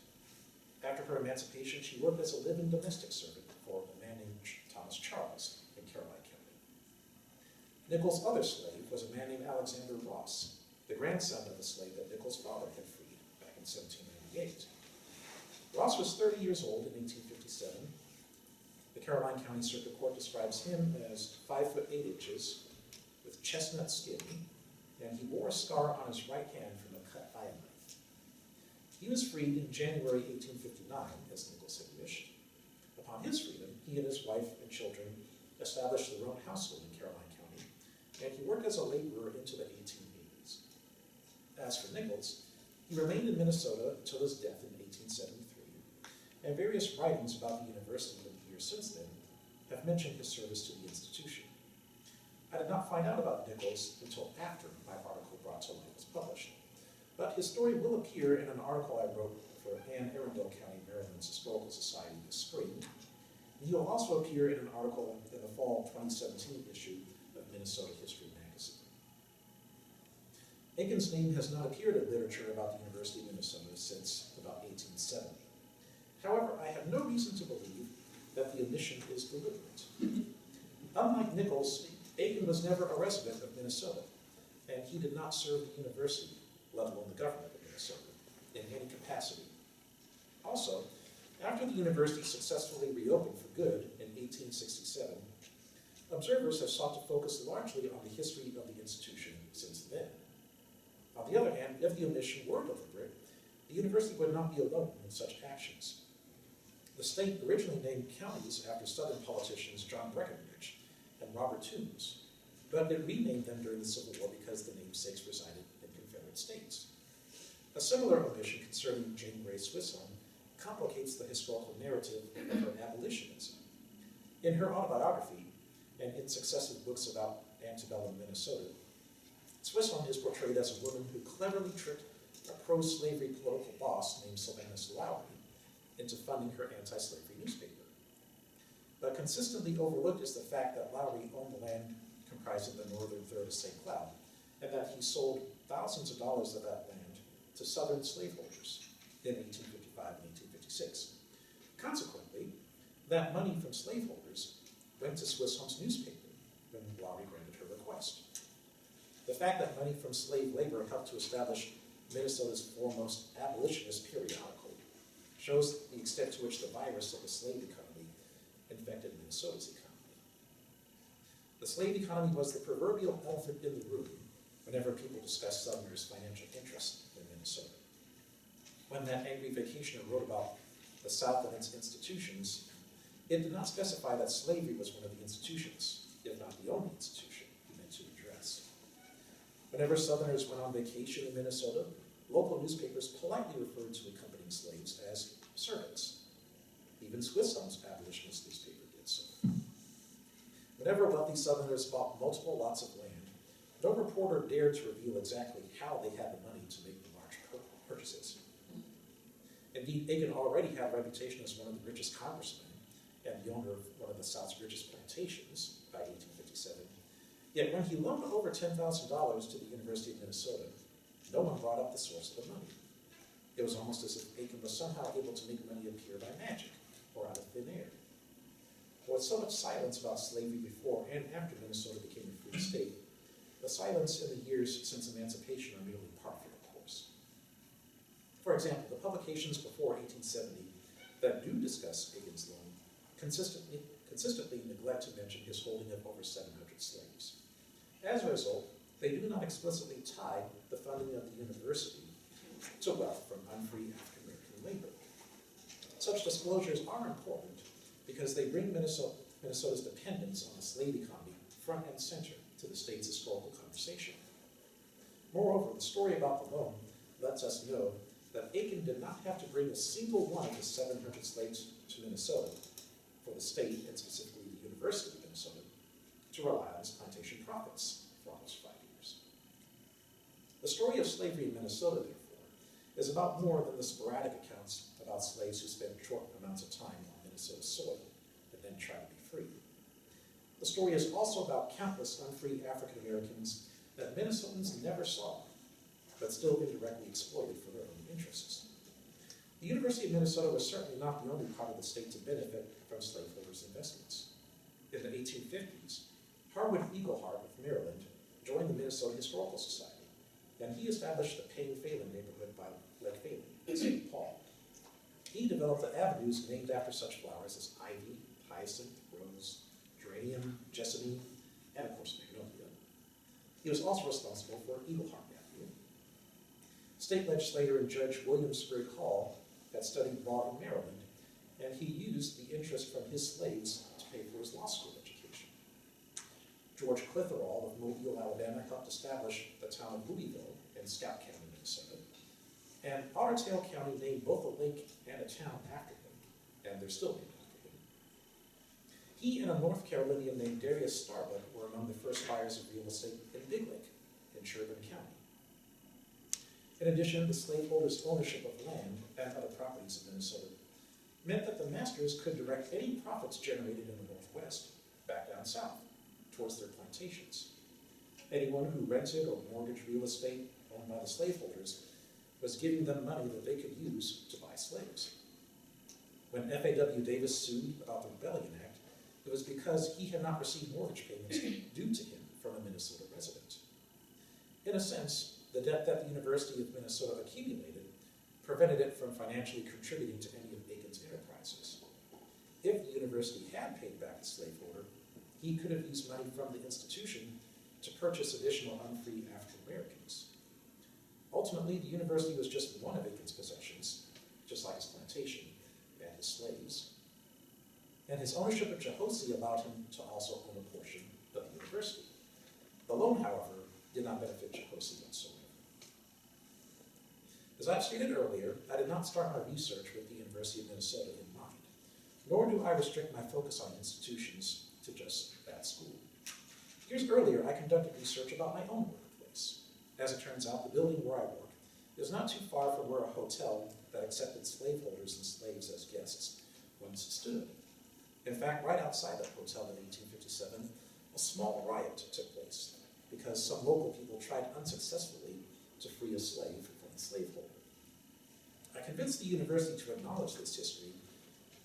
After her emancipation, she worked as a live-in domestic servant for a man named Thomas Charles in Caroline County. Nichols' other slave was a man named Alexander Ross, the grandson of the slave that Nichols' father had freed back in 1798. Ross was 30 years old in 1857. The Caroline County Circuit Court describes him as 5'8" with chestnut skin, and he wore a scar on his right hand from a cut by a knife. He was freed in January 1859, as Nichols had wished. Upon his freedom, he and his wife and children established their own household in Caroline County, and he worked as a laborer into the 1880s. As for Nichols, he remained in Minnesota until his death in 1873, and various writings about the university in the years since then have mentioned his service to the institution. I did not find out about Nichols until after my article brought to light was published, but his story will appear in an article I wrote for Anne Arundel County, Maryland's Historical Society this spring. He will also appear in an article in the fall 2017 issue of Minnesota History magazine. Aiken's name has not appeared in literature about the University of Minnesota since about 1870. However, I have no reason to believe that the omission is deliberate. Unlike Nichols, Aiken was never a resident of Minnesota, and he did not serve the university, let alone the government of Minnesota, in any capacity. Also, after the university successfully reopened for good in 1867, observers have sought to focus largely on the history of the institution since then. On the other hand, if the omission were deliberate, the university would not be alone in such actions. The state originally named counties after Southern politicians John Breckinridge and Robert Toombs, but it renamed them during the Civil War because the namesakes resided in Confederate states. A similar omission concerning Jane Grey Swisshelm complicates the historical narrative of her abolitionism. In her autobiography, and in successive books about antebellum Minnesota, Swisshelm is portrayed as a woman who cleverly tricked a pro-slavery political boss named Sylvanus Lowry into funding her anti-slavery newspaper. But consistently overlooked is the fact that Lowry owned the land comprising the northern third of St. Cloud, and that he sold thousands of dollars of that land to Southern slaveholders in 1855 and 1856. Consequently, that money from slaveholders went to Swisshelm's newspaper when Lowry granted her request. The fact that money from slave labor helped to establish Minnesota's foremost abolitionist periodical shows the extent to which the virus of the slave economy infected Minnesota's economy. The slave economy was the proverbial elephant in the room whenever people discussed Southerners' financial interest in Minnesota. When that angry vacationer wrote about the South and its institutions, it did not specify that slavery was one of the institutions, if not the only institution, he meant to address. Whenever Southerners went on vacation in Minnesota, local newspapers politely referred to accompanying slaves as servants. Even Swisshelm's abolitionist newspaper did so. Whenever wealthy Southerners bought multiple lots of land, no reporter dared to reveal exactly how they had the money to make the large purchases. Indeed, Aiken already had a reputation as one of the richest congressmen and the owner of one of the South's richest plantations by 1857. Yet when he loaned over $10,000 to the University of Minnesota, no one brought up the source of the money. It was almost as if Aiken was somehow able to make money appear by magic or out of thin air. With so much silence about slavery before and after Minnesota became a free state, the silence in the years since emancipation are merely par for the course. For example, the publications before 1870 that do discuss Aiken's loan consistently neglect to mention his holding of over 700 slaves. As a result, they do not explicitly tie the funding of the university to wealth from unfree African-American labor. Such disclosures are important because they bring Minnesota's dependence on the slave economy front and center to the state's historical conversation. Moreover, the story about the loan lets us know that Aiken did not have to bring a single one of his 700 slaves to Minnesota for the state, and specifically the University of Minnesota, to rely on his plantation profits for almost 5 years. The story of slavery in Minnesota, therefore, is about more than the sporadic accounts about slaves who spent short amounts of time on Minnesota soil and then tried to be free. The story is also about countless unfree African Americans that Minnesotans never saw, but still indirectly exploited for their own interests. The University of Minnesota was certainly not the only part of the state to benefit from slaveholders' investments. In the 1850s, Harwood Eaglehart of Maryland joined the Minnesota Historical Society, and he established the Payne-Phelan neighborhood by Lake Phelan in St. Paul. He developed the avenues named after such flowers as ivy, hyacinth, rose, geranium, jessamine, and of course magnolia. He was also responsible for Eaglehart Avenue. State legislator and Judge William Sprigg Hall had studied law in Maryland, and he used the interest from his slaves to pay for his law school education. George Clitheroe of Mobile, Alabama helped establish the town of Louisville in Scott County, Minnesota, and Otter Tail County named both a lake and a town after him, and they're still named after him. He and a North Carolinian named Darius Starbuck were among the first buyers of real estate in Big Lake in Sherburne County. In addition, the slaveholders' ownership of land and other properties in Minnesota meant that the masters could direct any profits generated in the Northwest back down south towards their plantations. Anyone who rented or mortgaged real estate owned by the slaveholders was giving them money that they could use to buy slaves. When F.A.W. Davis sued about the Rebellion Act, it was because he had not received mortgage payments due to him from a Minnesota resident. In a sense, the debt that the University of Minnesota accumulated prevented it from financially contributing to any of Aiken's enterprises. If the university had paid back the slaveholder, he could have used money from the institution to purchase additional unfree African Americans. Ultimately, the university was just one of Aiken's possessions, just like his plantation and his slaves. And his ownership of Jehosi allowed him to also own a portion of the university. The loan, however, did not benefit Jehosi whatsoever. As I've stated earlier, I did not start my research with the University of Minnesota in mind, nor do I restrict my focus on institutions to just that school. Years earlier, I conducted research about my own workplace. As it turns out, the building where I work is not too far from where a hotel that accepted slaveholders and slaves as guests once stood. In fact, right outside that hotel in 1857, a small riot took place because some local people tried unsuccessfully to free a slave from the slaveholder. I convinced the university to acknowledge this history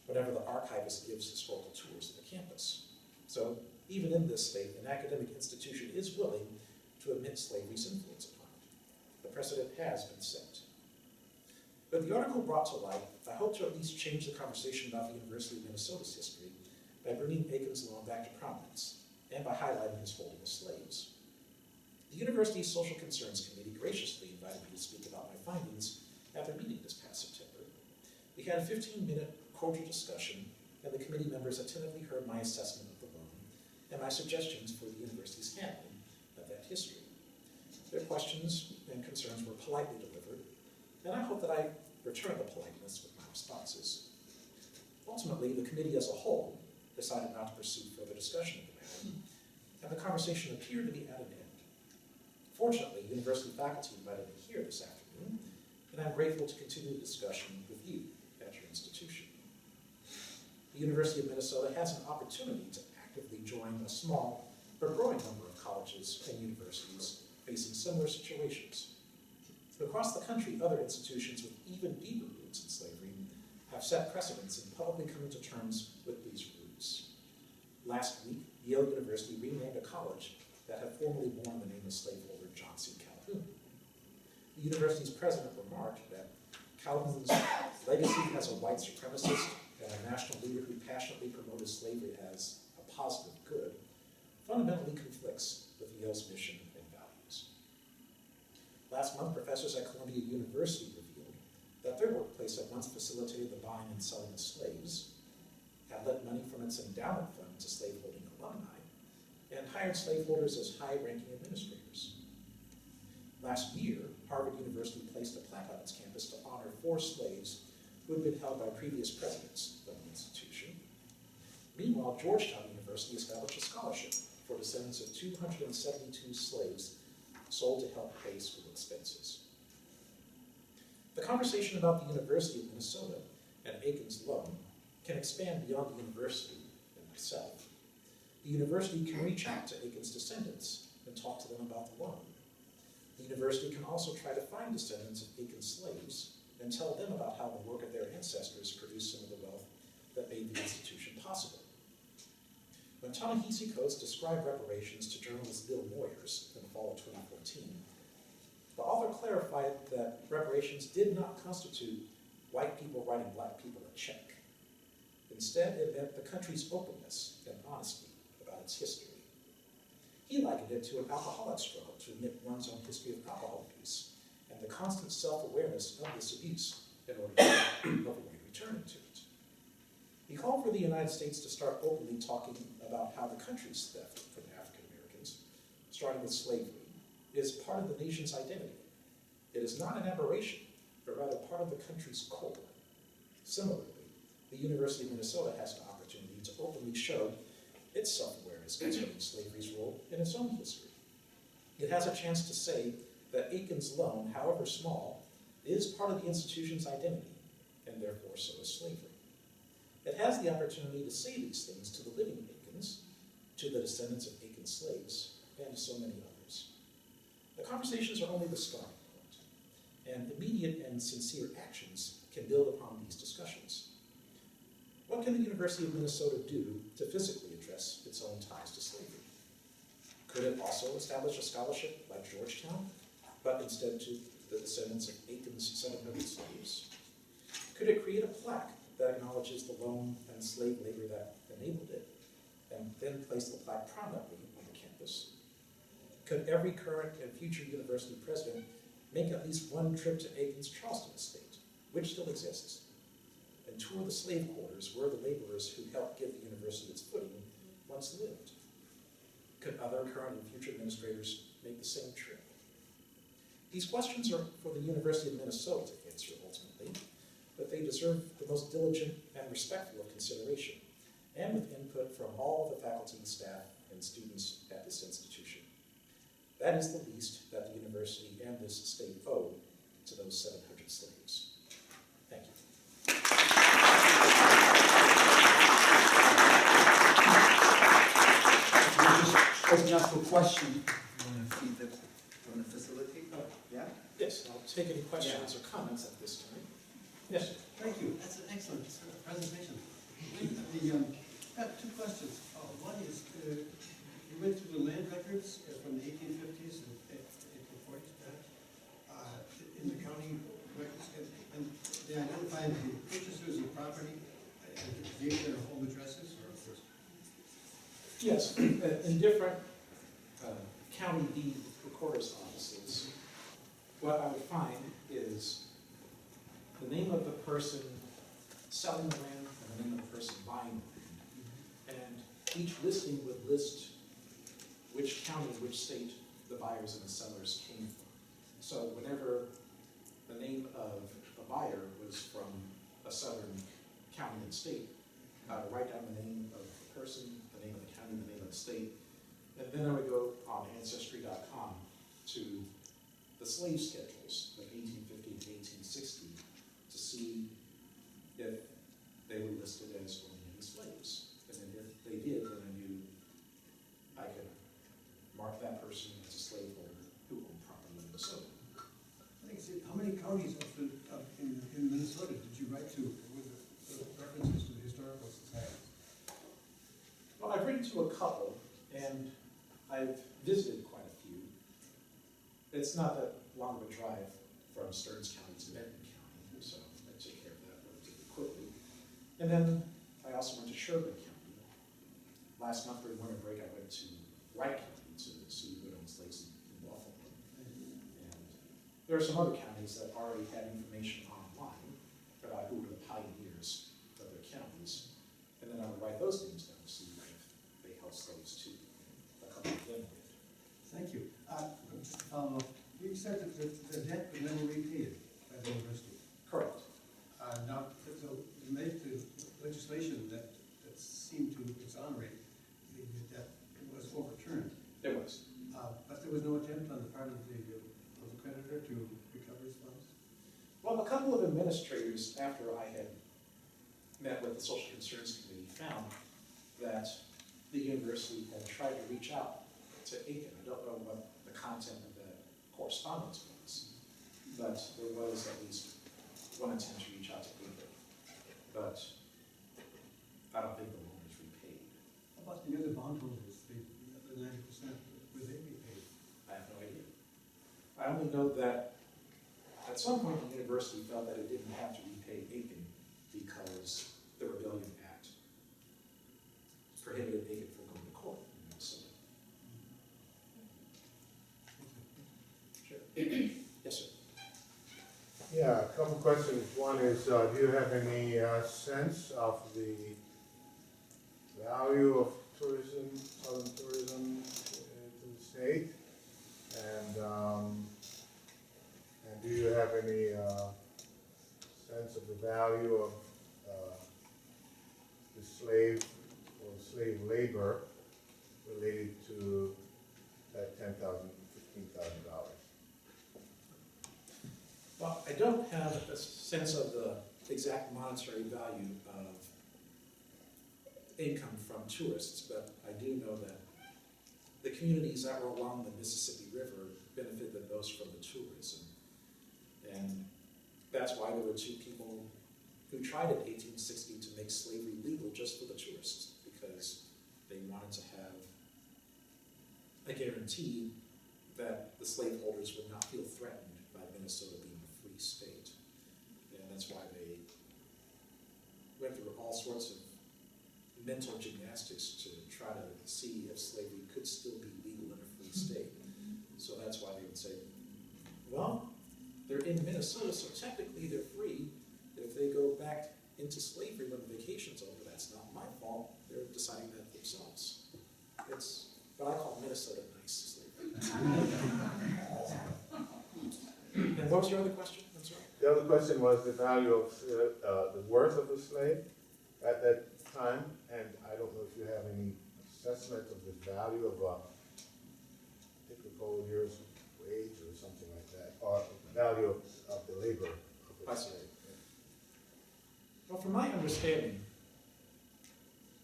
whenever the archivist gives historical tours of the campus. So, even in this state, an academic institution is willing to admit slavery's influence upon it. The precedent has been set. With the article brought to light, I hope to at least change the conversation about the University of Minnesota's history by bringing Aiken's loan back to prominence and by highlighting his holding of slaves. The university's Social Concerns Committee graciously invited me to speak about my findings at their meeting this past September. We had a 15-minute cordial discussion, and the committee members attentively heard my assessment of the loan and my suggestions for the university's handling of that history. Their questions and concerns were politely delivered, and I hope that I return the politeness with my responses. Ultimately, the committee as a whole decided not to pursue further discussion of the matter, and the conversation appeared to be at an end. Fortunately, university faculty invited me here this afternoon, and I'm grateful to continue the discussion with you at your institution. The University of Minnesota has an opportunity to actively join a small but growing number of colleges and universities facing similar situations. Across the country, other institutions with even deeper roots in slavery have set precedents in publicly coming to terms with these roots. Last week, Yale University renamed a college that had formerly borne the name of slaveholder John C. Calhoun. The university's president remarked that Calhoun's legacy as a white supremacist and a national leader who passionately promoted slavery as a positive good fundamentally conflicts with Yale's mission and values. Last month, professors at Columbia University revealed that their workplace had once facilitated the buying and selling of slaves, had lent money from its endowment fund to slaveholding alumni, and hired slaveholders as high-ranking administrators. Last year, Harvard University placed a plaque on its campus to honor 4 slaves who had been held by previous presidents of the institution. Meanwhile, Georgetown University established a scholarship for descendants of 272 slaves sold to help pay school expenses. The conversation about the University of Minnesota and Aiken's loan can expand beyond the university and myself. The university can reach out to Aiken's descendants and talk to them about the loan. The university can also try to find descendants of Aiken's slaves and tell them about how the work of their ancestors produced some of the wealth that made the institution possible. When Ta-Nehisi Coates described reparations to journalist Bill Moyers in the fall of 2014, the author clarified that reparations did not constitute white people writing black people a check. Instead, it meant the country's openness and honesty about its history. He likened it to an alcoholic's struggle to admit one's own history of alcohol abuse and the constant self-awareness of this abuse in order to avoid returning to it. He called for the United States to start openly talking about how the country's theft from African Americans, starting with slavery, is part of the nation's identity. It is not an aberration, but rather part of the country's core. Similarly, the University of Minnesota has an opportunity to openly show its self-awareness concerning slavery's role in its own history. It has a chance to say that Aiken's loan, however small, is part of the institution's identity, and therefore so is slavery. It has the opportunity to say these things to the living Aikens, to the descendants of Aiken slaves, and to so many others. The conversations are only the starting point, and immediate and sincere actions can build upon these discussions. What can the University of Minnesota do to physically address its own ties to slavery? Could it also establish a scholarship like Georgetown, but instead to the descendants of Aiken's 700 slaves? Could it create a plaque that acknowledges the loan and slave labor that enabled it, and then place the plaque prominently on the campus? Could every current and future university president make at least one trip to Aiken's Charleston estate, which still exists, and tour the slave quarters where the laborers who helped give the university its footing once lived? Could other current and future administrators make the same trip? These questions are for the University of Minnesota to answer ultimately, but they deserve the most diligent and respectful of consideration, and with input from all the faculty, staff, and students at this institution. That is the least that the university and this state owe to those 700 slaves. Thank you. Just open up for a question. You want to feed from the facility? Oh, yeah? Yes, I'll take any questions or comments at this time. Yes. Thank you. That's an excellent presentation. I have 2 questions. One is, you went through the land records from the 1850s and 1840s, in the county records, and they identified the purchasers of property and gave their home addresses, or? Yes, in different county deed recorder's offices, what I would find is the name of the person selling the land and the name of the person buying the land. And each listing would list which county, which state the buyers and the sellers came from. So whenever the name of a buyer was from a southern county and state, I would write down the name of the person, the name of the county, the name of the state, and then I would go on Ancestry.com to the slave schedules of 1850 to 1860 to see if they were listed as owning any slaves. And then if they did, then I knew I could mark that person as a slaveholder who owned property in Minnesota. How many counties in Minnesota did you write to with the references to the Historical Society? Well, I've written to a couple, and I've visited quite a few. It's not that long of a drive from Stearns County to Benton County, so I took care of that relatively quickly. And then I also went to Sherburne County. Last month during winter break, I went to Wright County to see who owned slaves in Buffalo. And there are some other counties that already had information online about who were the pioneers of their counties. And then I would write those names down to see if they held slaves too. A couple of them did. Thank you. Just to follow up, you said couple of administrators, after I had met with the Social Concerns Committee, found that the university had tried to reach out to Aiken. I don't know what the content of that correspondence was, but there was at least one attempt to reach out to Aiken. But I don't think the loan was repaid. How about the other bondholders, the other 90%, were they repaid? I have no idea. I only know that at some point the university felt that it didn't have to repay Aiken because the Rebellion Act prohibited Aiken from going to court in Minnesota. Sure. Yes, sir. Yeah, a couple questions. One is, do you have any sense of the value of tourism, southern tourism to the state? And do you have any sense of the value of the slave or slave labor related to that $10,000, $15,000? Well, I don't have a sense of the exact monetary value of income from tourists, but I do know that the communities that were along the Mississippi River benefited the most from the tourism. And that's why there were two people who tried in 1860 to make slavery legal just for the tourists, because they wanted to have a guarantee that the slaveholders would not feel threatened by Minnesota being a free state. And that's why they went through all sorts of mental gymnastics to try to see if slavery could still be legal in a free state. So that's why they would say, well, they're in Minnesota, so technically they're free. If they go back into slavery when the vacation's over, that's not my fault. They're deciding that themselves. But I call Minnesota nice slavery. And what was your other question? I'm sorry. The other question was the value of the worth of a slave at that time, and I don't know if you have any assessment of the value of a typical year's wage or something like that, or the value of the labor of I a see. slave. Well, from my understanding,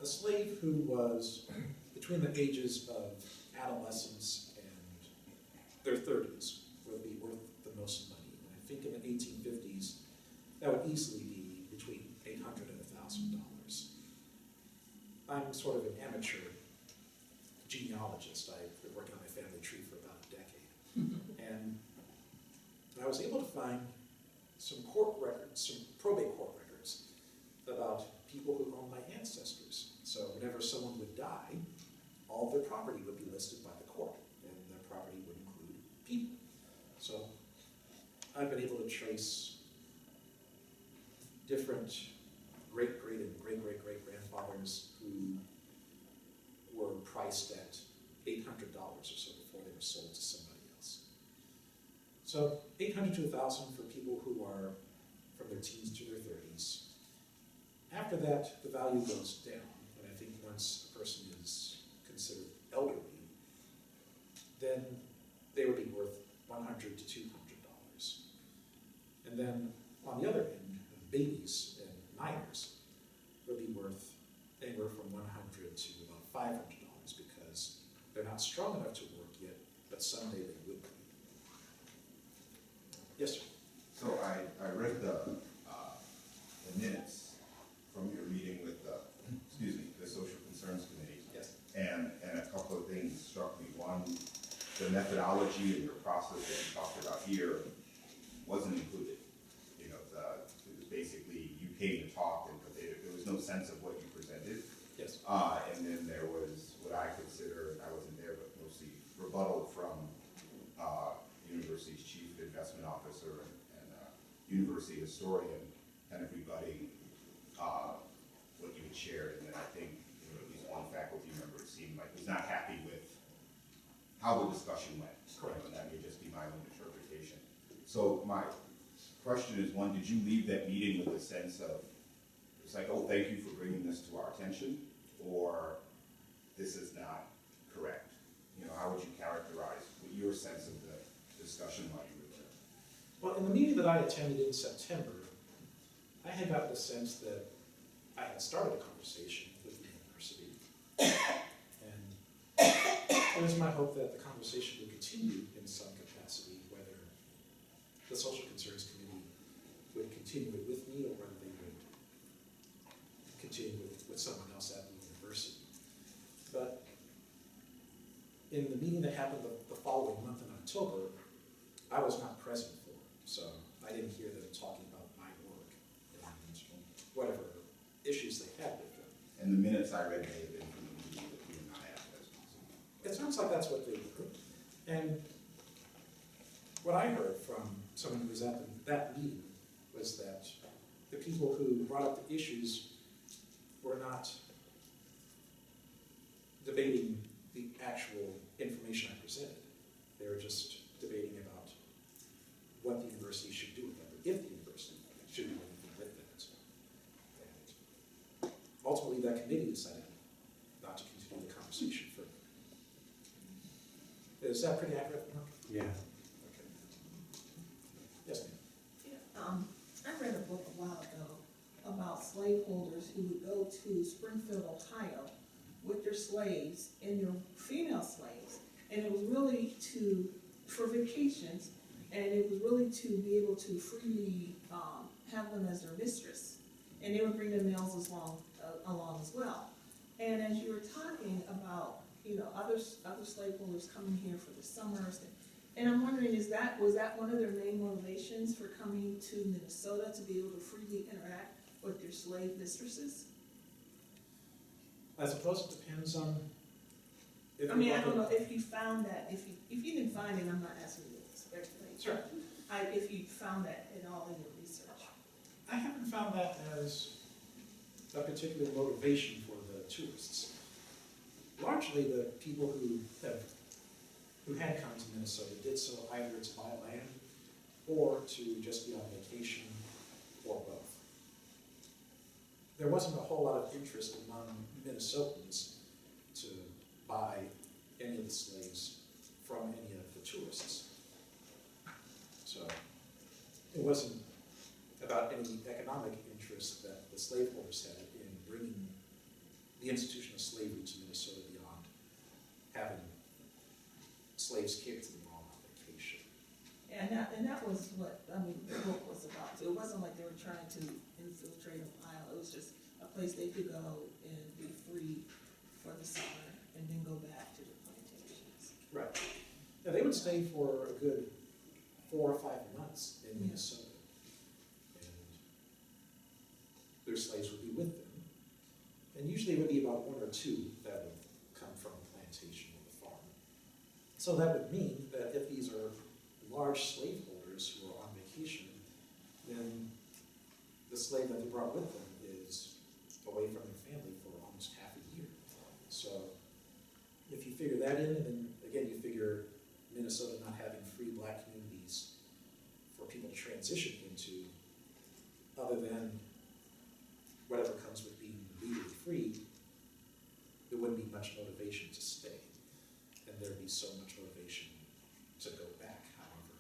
a slave who was between the ages of adolescence and their 30s would be worth the most money. And I think in the 1850s, that would easily be between $800 and $1,000. I'm sort of an amateur genealogist. I've been working on my family tree for about a decade. And I was able to find some court records, some probate court records, about people who owned my ancestors. So whenever someone would die, all their property would be listed by the court, and their property would include people. So I've been able to trace different great-great and great-great-great-grandfathers who were priced at $800 or so before they were sold to somebody else. So $800 to $1,000 for people who are from their teens to their 30s. After that, the value goes down, and I think once a person is considered elderly, then they would be worth $100 to $200. And then on the other end, babies and minors would be worth anywhere from $100 to about $500 because they're not strong enough to work yet, but someday they will be. Yes, sir. So I read the minutes from your meeting with the Social Concerns Committee. Yes. And a couple of things struck me. One, the methodology and your process that you talked about here wasn't included. You know, it was basically you came to talk, but there was no sense of what you presented. Yes. And then there was what I consider, I wasn't there, but mostly rebuttal from university's chief investment officer and university historian, kind of rebutting what you had shared. And then I think at least one faculty member, it seemed like, was not happy with how the discussion went. Correct. And that may just be my own interpretation. So my question is, one, did you leave that meeting with a sense of, it's like, oh, thank you for bringing this to our attention, or this is not correct? You know, how would you characterize your sense of the discussion while you were there? Well, in the meeting that I attended in September, I had gotten the sense that I had started a conversation with the university. And it was my hope that the conversation would continue in some capacity, whether the Social Concerns Committee would continue it with me or whether they would continue with someone else at the university. But in the meeting that happened the following month in October, I was not present for, so I didn't hear them talking about my work and whatever issues they had with them. And the minutes I read may have been from the meeting that you and I had as well. It sounds like that's what they were. And what I heard from someone who was at that meeting was that the people who brought up the issues were not debating the actual information I presented. They were just debating about what the university should do with them, or if the university should do anything with that. And ultimately, that committee decided not to continue the conversation further. Is that pretty accurate, Mark? Yeah. Okay. Yes, ma'am. Yeah, I read a book a while ago about slaveholders who would go to Springfield, Ohio with their slaves and their female slaves. And it was really for vacations, and it was really to be able to freely have them as their mistress. And they would bring their males along as well. And as you were talking about, other slaveholders coming here for the summers, and I'm wondering, was that one of their main motivations for coming to Minnesota, to be able to freely interact with their slave mistresses? I suppose it depends on if I mean, you're I don't looking- know if you found that, if you didn't find it, I'm not asking you to speculate. Sure. If you found that at all in your research. I haven't found that as a particular motivation for the tourists. Largely, the people who had come to Minnesota did so either to buy land or to just be on vacation, or both. There wasn't a whole lot of interest among Minnesotans to buy any of the slaves from any of the tourists. So it wasn't about any economic interest that the slaveholders had in bringing the institution of slavery to Minnesota beyond having slaves catered to them all on vacation. And that was what, the book was about. So it wasn't like they were trying to infiltrate Ohio. It was just a place they could go and be free for the summer and then go back to the plantations. Right. Yeah, they would stay for a good 4 or 5 months in Minnesota. And their slaves would be with them. And usually it would be about 1 or 2 that would come from a plantation or the farm. So that would mean that if these are large slaveholders who are on vacation, then the slave that they brought with them is away from their family for almost half a year. So if you figure that in, and then again you figure Minnesota not having free black communities for people to transition into, other than whatever comes with being legally free, there wouldn't be much motivation to stay. And there'd be so much motivation to go back, however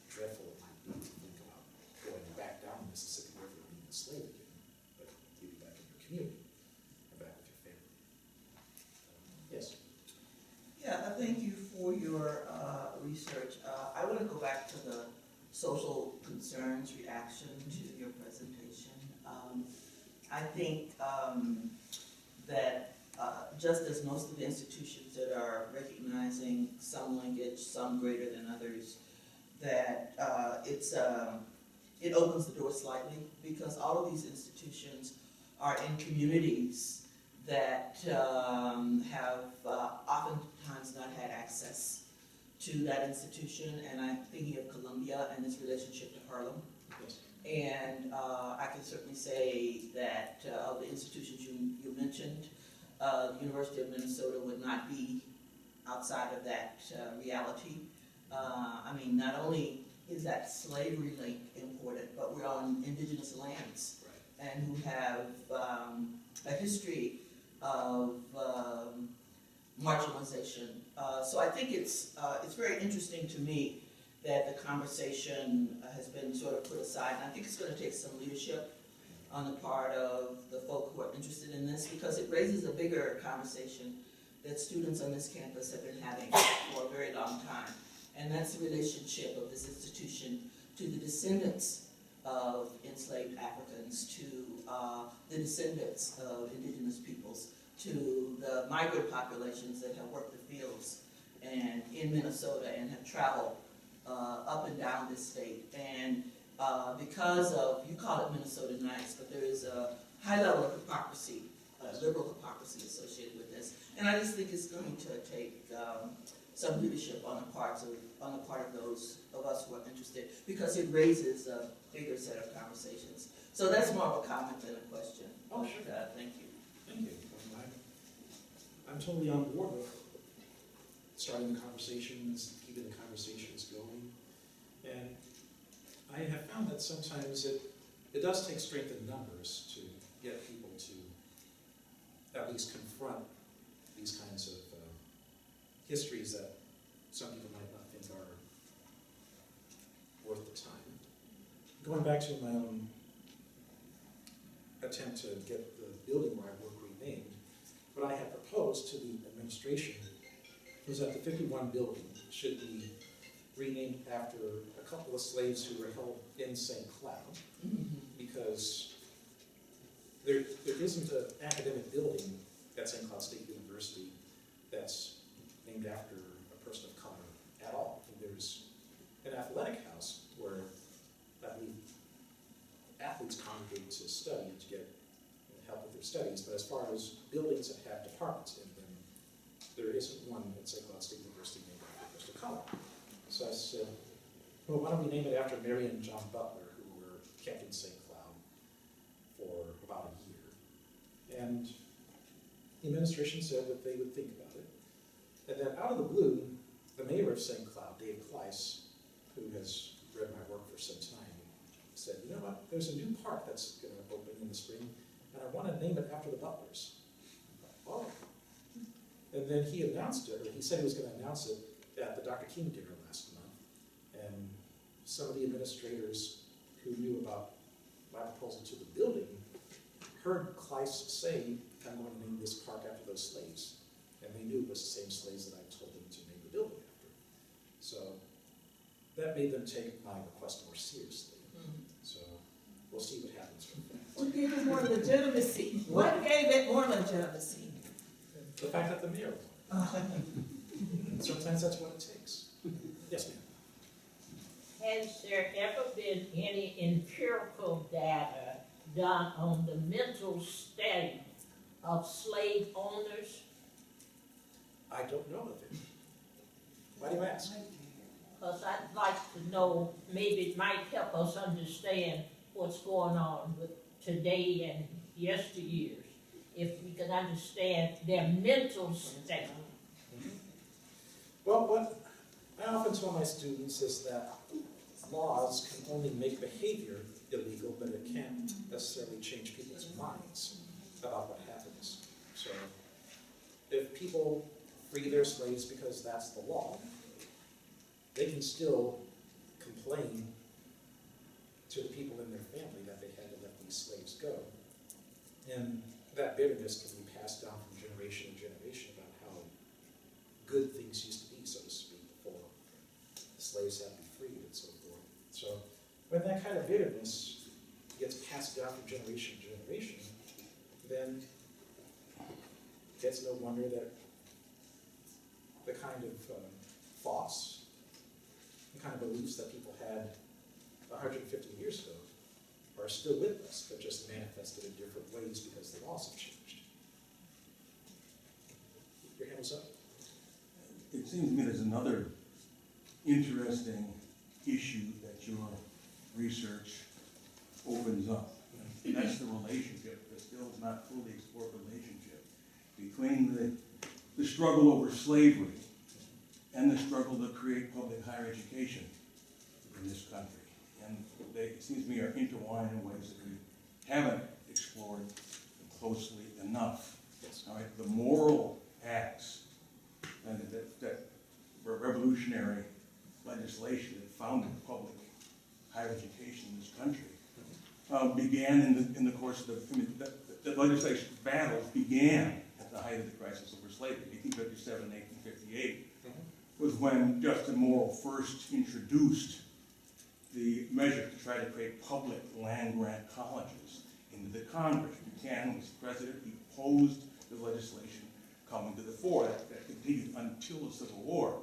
dreadful it might be to think about going back down the Mississippi River and being a slave again, but you'd be back in your community and back with your family. Yes? Yeah, thank you for your research. I want to go back to the social concerns reaction to your presentation. I think that just as most of the institutions that are recognizing some linkage, some greater than others, that it opens the door slightly, because all of these institutions are in communities that have oftentimes not had access to that institution, and I'm thinking of Columbia and its relationship to Harlem. Yes. And I can certainly say that of the institutions you mentioned, the University of Minnesota would not be outside of that reality. I mean, not only is that slavery link important, but we're on indigenous lands, Right. and who have a history of marginalization. So I think it's very interesting to me that the conversation has been sort of put aside. And I think it's going to take some leadership on the part of the folk who are interested in this, because it raises a bigger conversation that students on this campus have been having for a very long time. And that's the relationship of this institution to the descendants of enslaved Africans, to the descendants of indigenous peoples, to the migrant populations that have worked the fields and in Minnesota and have traveled up and down this state. And because of, you call it Minnesota nice, but there is a high level of hypocrisy, liberal hypocrisy associated with this. And I just think it's going to take some leadership on the part of those of us who are interested, because it raises a bigger set of conversations. So that's more of a comment than a question. Oh, sure. Thank you. Thank you. I'm totally on board with starting the conversations, keeping the conversations going. And I have found that sometimes it does take strength in numbers to get people to at least confront these kinds of histories that some people might not think are worth the time. Going back to my own attempt to get the building where I work renamed, what I had proposed to the administration was that the 51 building should be renamed after a couple of slaves who were held in St. Cloud, because there isn't an academic building at St. Cloud State University that's named after a person of color at all. And there's an athletic house where I believe athletes congregate to study and to get help with their studies, but as far as buildings that have departments in them, there isn't one at St. Cloud State University named after a person of color. So I said, well, why don't we name it after Mary and John Butler, who were kept in St. Cloud for about a year. And the administration said that they would think about it. And then out of the blue, the mayor of St. Cloud, Dave Kleiss, who has read my work for some time, said, you know what, there's a new park that's going to open in the spring, and I want to name it after the Butlers. Oh. And then he announced it, or he said he was going to announce it at the Dr. King dinner last month. And some of the administrators who knew about my proposal to the building heard Kleiss say, I'm going to name this park after those slaves. And they knew it was the same slaves that I told them to name the building after. So that made them take my request more seriously. So we'll see what happens from that. What gave it more legitimacy? What gave it more legitimacy? The fact that the mayor won. Sometimes that's what it takes. Yes, ma'am. Has there ever been any empirical data done on the mental state of slave owners? I don't know of it. Why do you ask? Because I'd like to know, maybe it might help us understand what's going on with today and yesteryears, if we can understand their mental state. Well, what I often tell my students is that laws can only make behavior illegal, but it can't necessarily change people's minds about what happens. So if people free their slaves because that's the law, they can still complain to the people in their family that they had to let these slaves go. And that bitterness can be passed down from generation to generation about how good things used to be, so to speak, before the slaves had to be freed and so forth. So when that kind of bitterness gets passed down from generation to generation, then it's no wonder that the kind of thoughts, the kind of beliefs that people had 150 years ago are still with us, but just manifested in different ways because the laws have changed. Your hand was up? It seems to me there's another interesting issue that your research opens up. And that's the relationship, the still not fully explored relationship between the struggle over slavery and the struggle to create public higher education in this country. And they, it seems to me, are intertwined in ways that we haven't explored closely enough. Yes. All right, the moral acts and that revolutionary legislation that began in the course of the legislation battles began at the height of the crisis over slavery, 1857 and 1858, was when Justin Morrill first introduced the measure to try to create public land-grant colleges into the Congress. Buchanan was president. He opposed the legislation coming to the fore. That continued until the Civil War.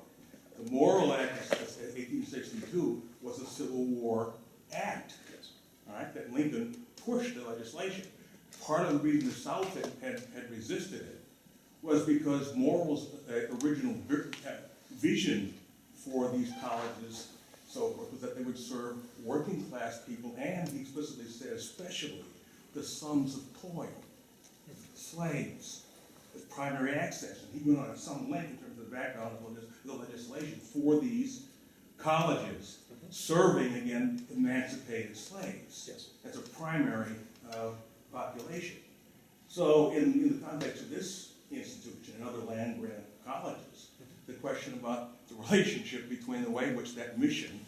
The Morrill Act of 1862 was a Civil War act, all right, that Lincoln pushed the legislation. Part of the reason the South had resisted it was because Morrill's original vision for these colleges, so forth, was that they would serve working class people, and he explicitly said especially the sons of toil, slaves, with primary access. And he went on at some length in terms of the background of the legislation for these colleges, serving, again, emancipated slaves. Yes. As a primary population. So in the context of this institution and other land-grant colleges, the question about the relationship between the way in which that mission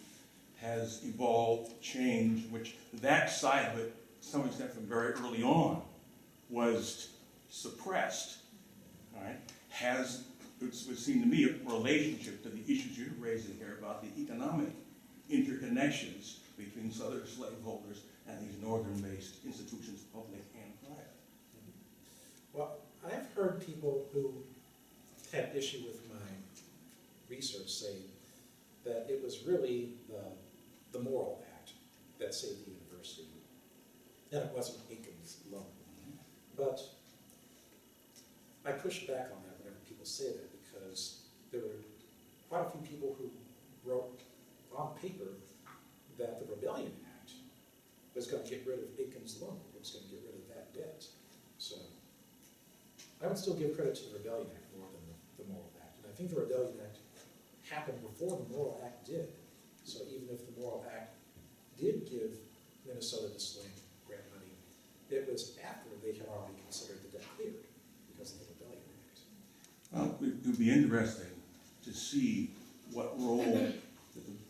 has evolved, changed, which that side of it, to some extent from very early on, was suppressed, all right, it would seem to me a relationship to the issues you're raising here about the economic interconnections between southern slaveholders and these northern-based institutions, public and private. Well, I've heard people who had issue with my research say that it was really the Morrill Act that saved the university, and it wasn't Aiken's loan. But I pushed back on that whenever people say that, because there were quite a few people who wrote on paper that the Rebellion Act was going to get rid of Aiken's loan, it was going to get rid of that debt. So I would still give credit to the Rebellion Act more than the Morrill Act. And I think the Rebellion Act happened before the Morrill Act did. So even if the Morrill Act did give Minnesota the slave grant money, it was after they had already considered the debt cleared because of the Rebellion Act. Well, it would be interesting to see what role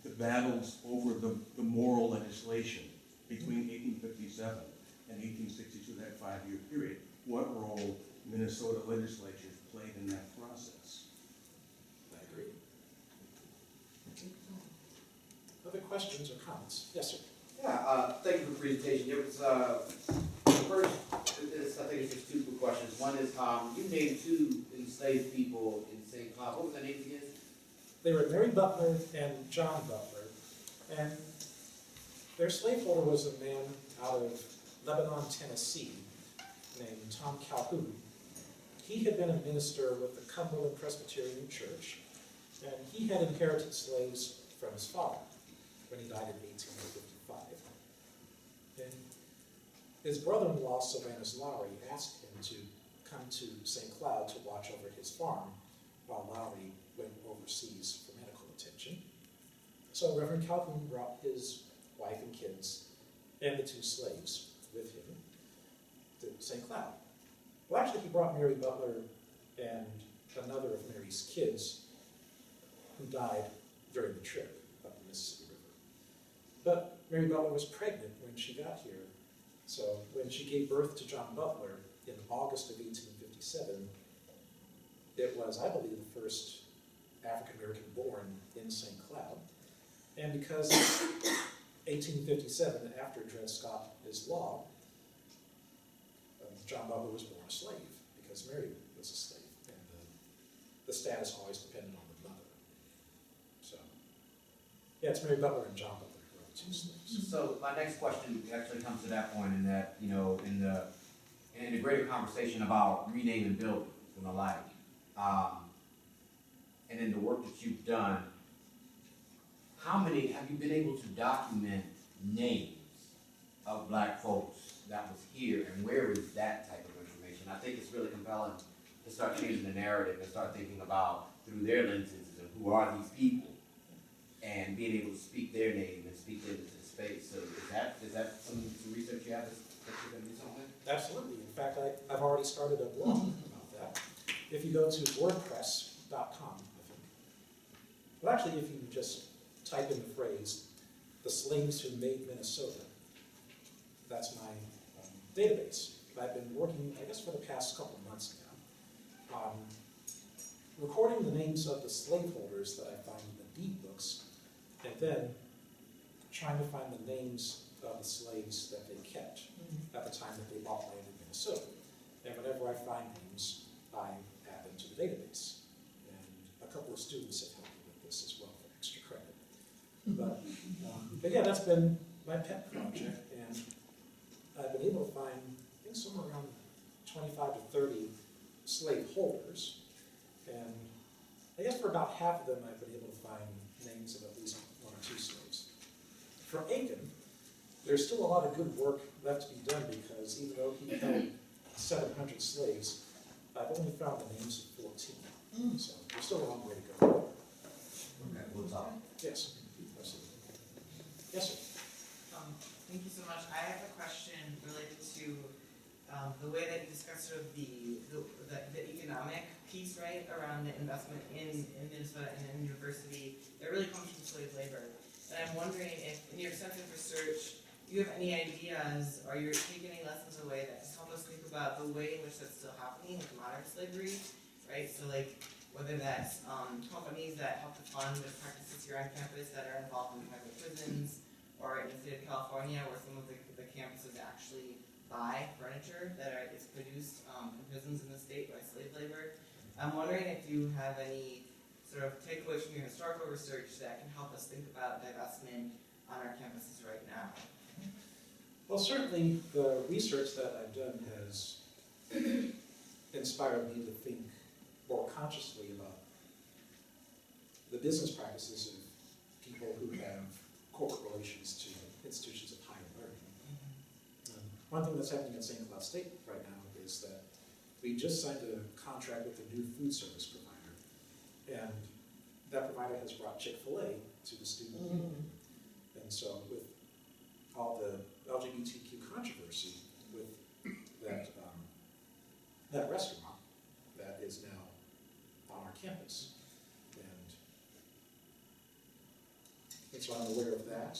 the battles over the Morrill legislation between 1857 and 1862, that 5-year period, what role Minnesota legislatures played in that process. I agree. Other questions or comments? Yes, sir. Yeah, thank you for the presentation. There was, first, I think it's just two quick questions. One is, you named two enslaved people in St. Cloud. What was their names again? They were Mary Butler and John Butler, and their slaveholder was a man out of Lebanon, Tennessee, named Tom Calhoun. He had been a minister with the Cumberland Presbyterian Church, and he had inherited slaves from his father when he died in 1855. And his brother-in-law, Sylvanus Lowry, asked him to come to St. Cloud to watch over his farm while Lowry went overseas for medical attention. So Reverend Calhoun brought his wife and kids and the two slaves with him to St. Cloud. Well, actually, he brought Mary Butler and another of Mary's kids who died during the trip up the Mississippi River. But Mary Butler was pregnant when she got here. So when she gave birth to John Butler in August of 1857, it was, I believe, the first African-American born in St. Cloud. And because 1857, after Dred Scott is law, John Butler was born a slave because Mary was a slave, and the status always depended on the mother. So, yeah, it's Mary Butler and John Butler who are the two slaves. So my next question actually comes to that point, in that, you know, in the greater conversation about renaming buildings and the like, and in the work that you've done, how many have you been able to document names of black folks that was here, and where is that type of information? I think it's really compelling to start changing the narrative and start thinking about, through their lenses, and who are these people, and being able to speak their name and speak them into the space. So is that some research you have that you're going to do something with? Absolutely. In fact, I've already started a blog about that. If you go to wordpress.com, I think. Well, actually, if you just type in the phrase, "the slaves who made Minnesota," that's database. I've been working, I guess, for the past couple of months now, recording the names of the slaveholders that I found in the deed books, and then trying to find the names of the slaves that they kept at the time that they bought land in Minnesota. And whenever I find names, I add them to the database. And a couple of students have helped me with this as well for extra credit. But yeah, that's been my pet project, and I've been able to find, I think, somewhere around 25 to 30 slave holders. And I guess for about half of them, I've been able to find names of at least one or two slaves. For Aiken, there's still a lot of good work left to be done, because even though he held 700 slaves, I've only found the names of 14. So there's still a long way to go. Okay, we'll talk. Yes, absolutely. Yes, sir. Thank you so much. I have a question related to the way that you discussed sort of the economic piece, right, around the investment in Minnesota and in university that really comes from slave labor. And I'm wondering if, in your extensive research, you have any ideas, or you're taking any lessons away that can help us think about the way in which that's still happening with modern slavery, right? So like, whether that's companies that help to fund the practices here on campus that are involved in private prisons, or in the state of California, where some of the campuses actually buy furniture that is produced in prisons in the state by slave labor. I'm wondering if you have any sort of takeaways from your historical research that can help us think about divestment on our campuses right now. Well, certainly the research that I've done has inspired me to think more consciously about the business practices of people who have corporate relations to institutions of higher learning. One thing that's happening at St. Cloud State right now is that we just signed a contract with a new food service provider, and that provider has brought Chick-fil-A to the student union. And so with all the LGBTQ controversy with that restaurant that is now on our campus. And so I'm aware of that.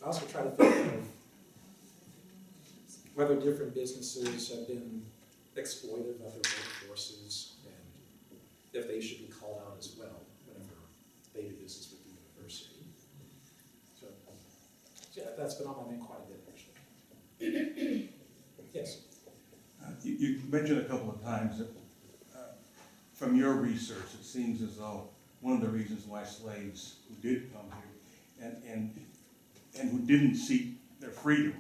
I also try to think of whether different businesses have been exploitive of their workforces, and if they should be called out as well whenever they do business with the university. So yeah, that's been on my mind quite a bit, actually. Yes? You mentioned a couple of times that from your research, it seems as though one of the reasons why slaves who did come here and who didn't seek their freedom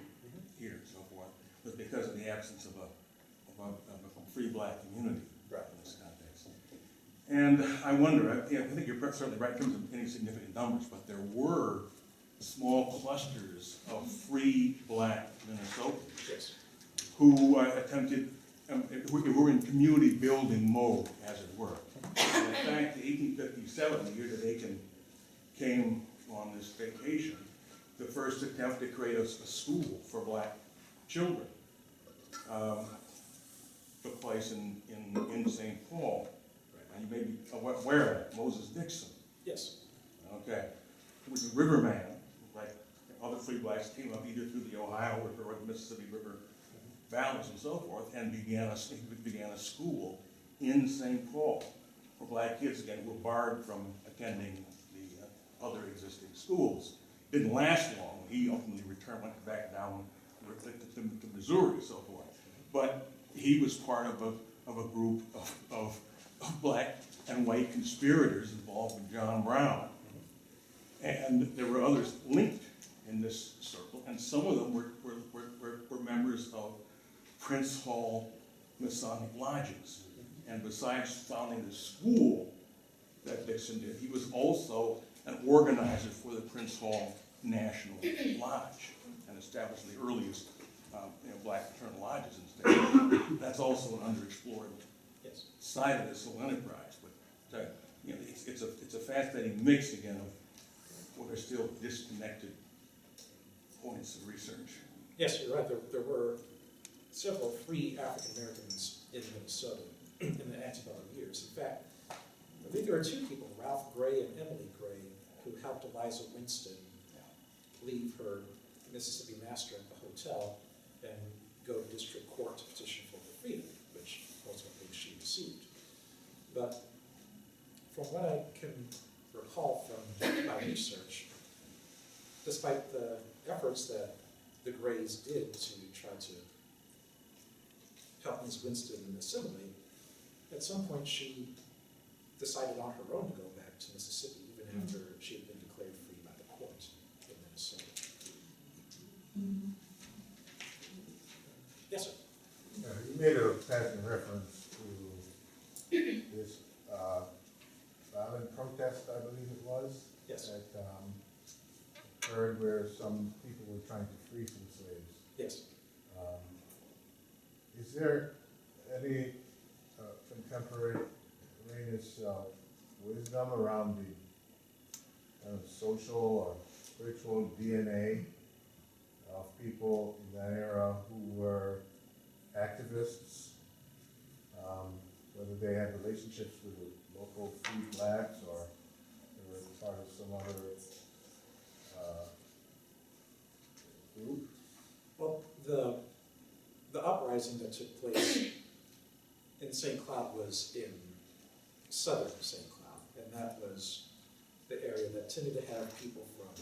here and so forth was because of the absence of a free black community in this context. And I wonder, I think you're certainly right in terms of any significant numbers, but there were small clusters of free black Minnesotans who attempted, who were in community building mode, as it were. And in fact, 1857, the year that Aiken came on this vacation, the first attempt to create a school for black children took place in St. Paul. And you may be aware of that, Moses Dixon. Yes. Okay. Who was a riverman, like other free blacks came up either through the Ohio River or the Mississippi River valleys and so forth, and began a school in St. Paul for black kids, again, who were barred from attending the other existing schools. Didn't last long. He ultimately went back down to Missouri and so forth. But he was part of a group of black and white conspirators involved with John Brown. And there were others linked in this circle, and some of them were members of Prince Hall Masonic lodges. And besides founding the school that Dixon did, he was also an organizer for the Prince Hall National Lodge and established the earliest black fraternal lodges in the state. That's also an underexplored side of this whole enterprise. But it's a fascinating mix again of what are still disconnected points of research. Yes, you're right. There were several free African Americans in Minnesota in the antebellum years. In fact, I think there were two people, Ralph Gray and Emily Gray, who helped Eliza Winston leave her Mississippi master at the hotel and go to district court to petition for her freedom, which ultimately she received. But from what I can recall from my research, despite the efforts that the Grays did to try to help Ms. Winston assimilate, at some point she decided on her own to go back to Mississippi, even after she had been declared free by the court in Minnesota. Yes, sir. You made a passing reference to this violent protest, I believe it was. Yes. That occurred where some people were trying to free some slaves. Yes. Is there any contemporaneous wisdom around the kind of social or spiritual DNA of people in that era who were activists, whether they had relationships with the local free blacks or they were part of some other group? Well, the uprising that took place in St. Cloud was in southern St. Cloud, and that was the area that tended to have people from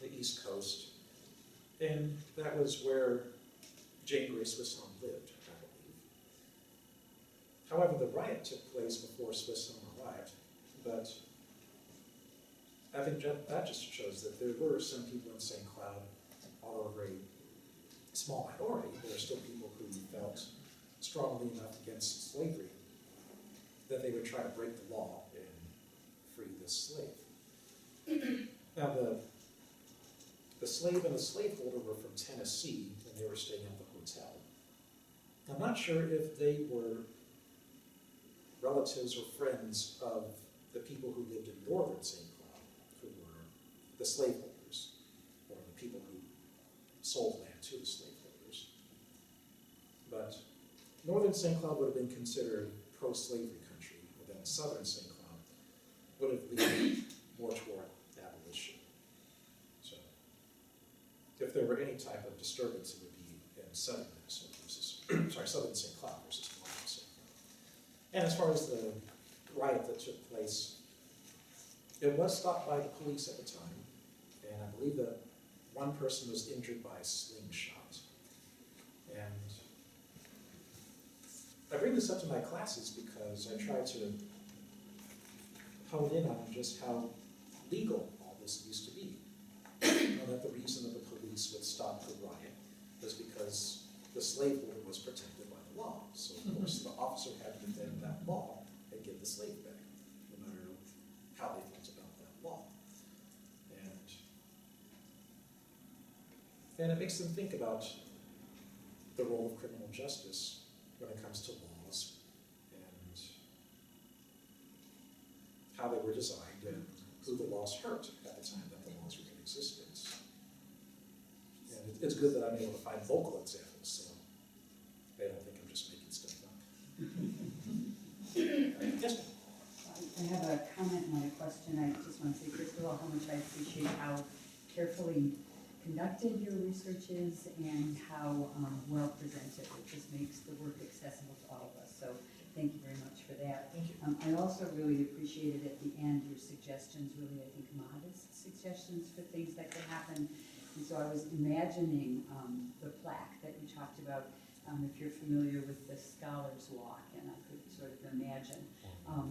the East Coast, and that was where Jane Grey Swisshelm lived, I believe. However, the riot took place before Swisshelm arrived, but I think that just shows that there were some people in St. Cloud, although a very small minority, there are still people who felt strongly enough against slavery that they would try to break the law and free this slave. Now, the slave and the slaveholder were from Tennessee, and they were staying at the hotel. I'm not sure if they were relatives or friends of the people who lived in northern St. Cloud, who were the slaveholders, or the people who sold land to the slaveholders. But northern St. Cloud would have been considered pro-slavery country, and then southern St. Cloud would have leaned more toward abolition. So, if there were any type of disturbance, it would be in southern Minnesota versus, southern St. Cloud versus northern St. Cloud. And as far as the riot that took place, it was stopped by the police at the time, and I believe that one person was injured by a slingshot. And I bring this up to my classes because I try to hone in on just how legal all this used to be. And that the reason that the police would stop the riot was because the slaveholder was protected by the law. So of course the officer had to defend that law and get the slave back, no matter how they felt about that law. And it makes them think about the role of criminal justice when it comes to laws and how they were designed and who the laws hurt at the time that the laws were in existence. And it's good that I'm able to find local examples, so they don't think I'm just making stuff up. Yes, ma'am. I have a comment and a question. I just want to say, first of all, how much I appreciate how carefully conducted your research is and how well presented. It just makes the work accessible to all of us. So thank you very much for that. Thank you. I also really appreciated at the end your suggestions, really, I think, modest suggestions for things that could happen. And so I was imagining the plaque that you talked about, if you're familiar with the Scholars Walk, and I could sort of imagine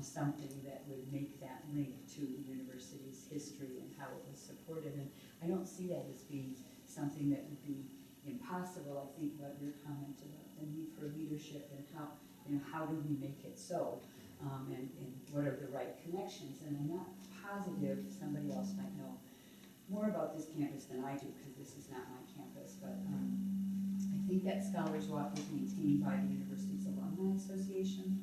something that would make that link to the university's history and how it was supported. And I don't see that as being something that would be impossible. I think about your comment about the need for leadership and how do we make it so, and what are the right connections. And I'm not positive, somebody else might know more about this campus than I do, because this is not my campus, but I think that Scholars Walk is maintained by the university's Alumni Association.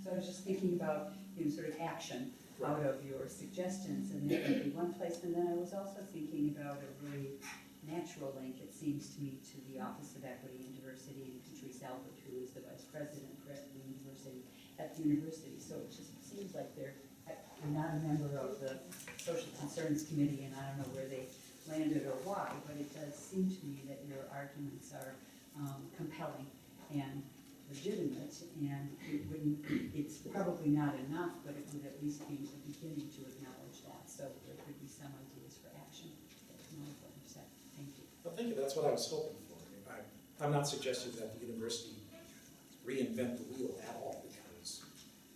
So I was just thinking about, sort of action out of your suggestions, and that would be one place. And then I was also thinking about a really natural link, it seems to me, to the Office of Equity and Diversity and Patrice Albert, who is the vice president for Equity and Diversity at the university. So it just seems like I'm not a member of the Social Concerns Committee, and I don't know where they landed or why, but it does seem to me that your arguments are compelling and legitimate, and it's probably not enough, but it would at least be a beginning to acknowledge that, so there could be some ideas for action. That's more of what you said. Thank you. Well, thank you, that's what I was hoping for. I'm not suggesting that the university reinvent the wheel at all, because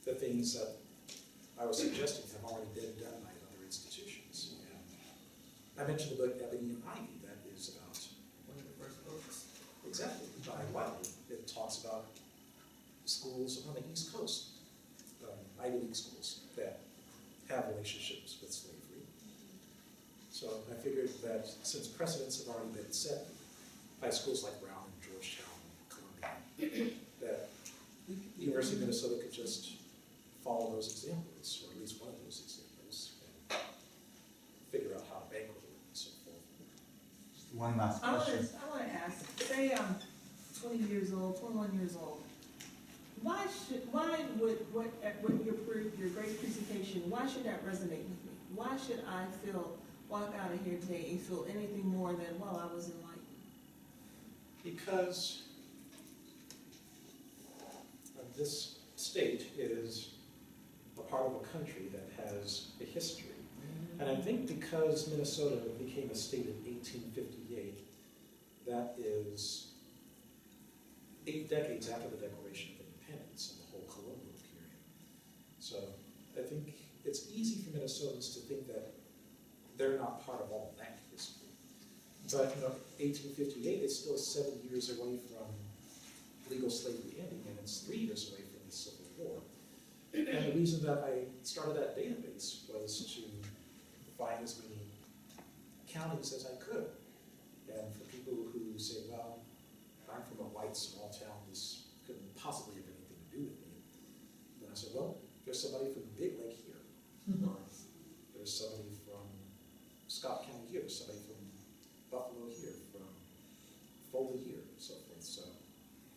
the things that I was suggesting have already been done by other institutions. And I mentioned the book Ebony and Ivy, that is about One of the first books. exactly by Wiley. It talks about schools on the East Coast, Ivy League schools that have relationships with slavery. So I figured that since precedents have already been set by schools like Brown and Georgetown and Columbia, that the University of Minnesota could just follow those examples, or at least one of those examples, and figure out how to bankroll it and so forth. One last I question. want to ask, say I'm 20 years old, 21 years old. Why would your great presentation, why should that resonate with me? Why should I walk out of here today and feel anything more than, well, I was enlightened? Because this state is a part of a country that has a history. And I think because Minnesota became a state in 1858, that is 8 decades after the Declaration of Independence and the whole colonial period. So I think it's easy for Minnesotans to think that they're not part of all that history. But 1858 is still 7 years away from legal slavery ending, and it's 3 years away from the Civil War. And the reason that I started that database was to find as many counties as I could. And for people who say, well, I'm from a white small town, this couldn't possibly have anything to do with me. Then I said, well, there's somebody from Big Lake here. Or there's somebody from Scott County here, there's somebody from Buffalo here, from Foley here, and so forth. So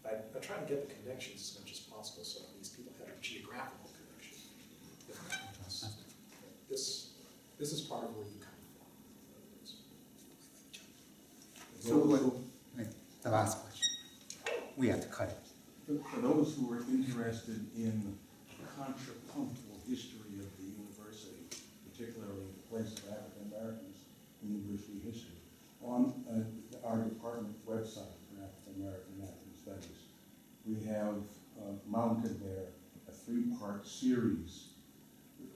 I try to get the connections as much as possible, so at least people have a geographical connection. This is part of where you come from. So, the last question. We have to cut it. For those who are interested in the contrapuntal history of the university, particularly the place of African Americans in university history, on our department website for African American Studies, we have mounted there a 3-part series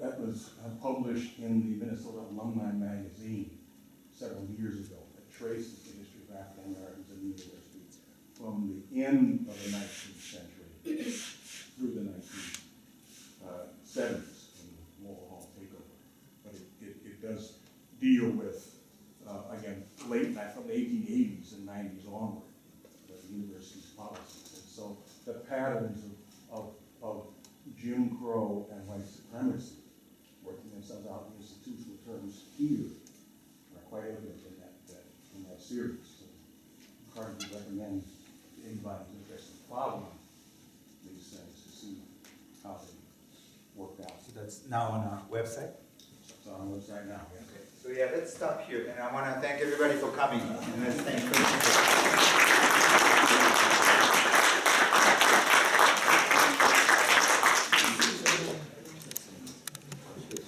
that was published in the Minnesota Alumni Magazine several years ago that traces the history of African Americans in the university from the end of the 19th century through the 1970s in the Lowell Hall takeover. But it does deal with, again, late from the 1880s and 90s onward, the university's policies. And so the patterns of Jim Crow and white supremacy working themselves out in institutional terms here are quite evident in that series. So I hardly recommend anybody who's interested in following these things to see how they work out. So that's now on our website? It's on our website now, yeah. Okay. So yeah, let's stop here. And I want to thank everybody for coming. And let's thank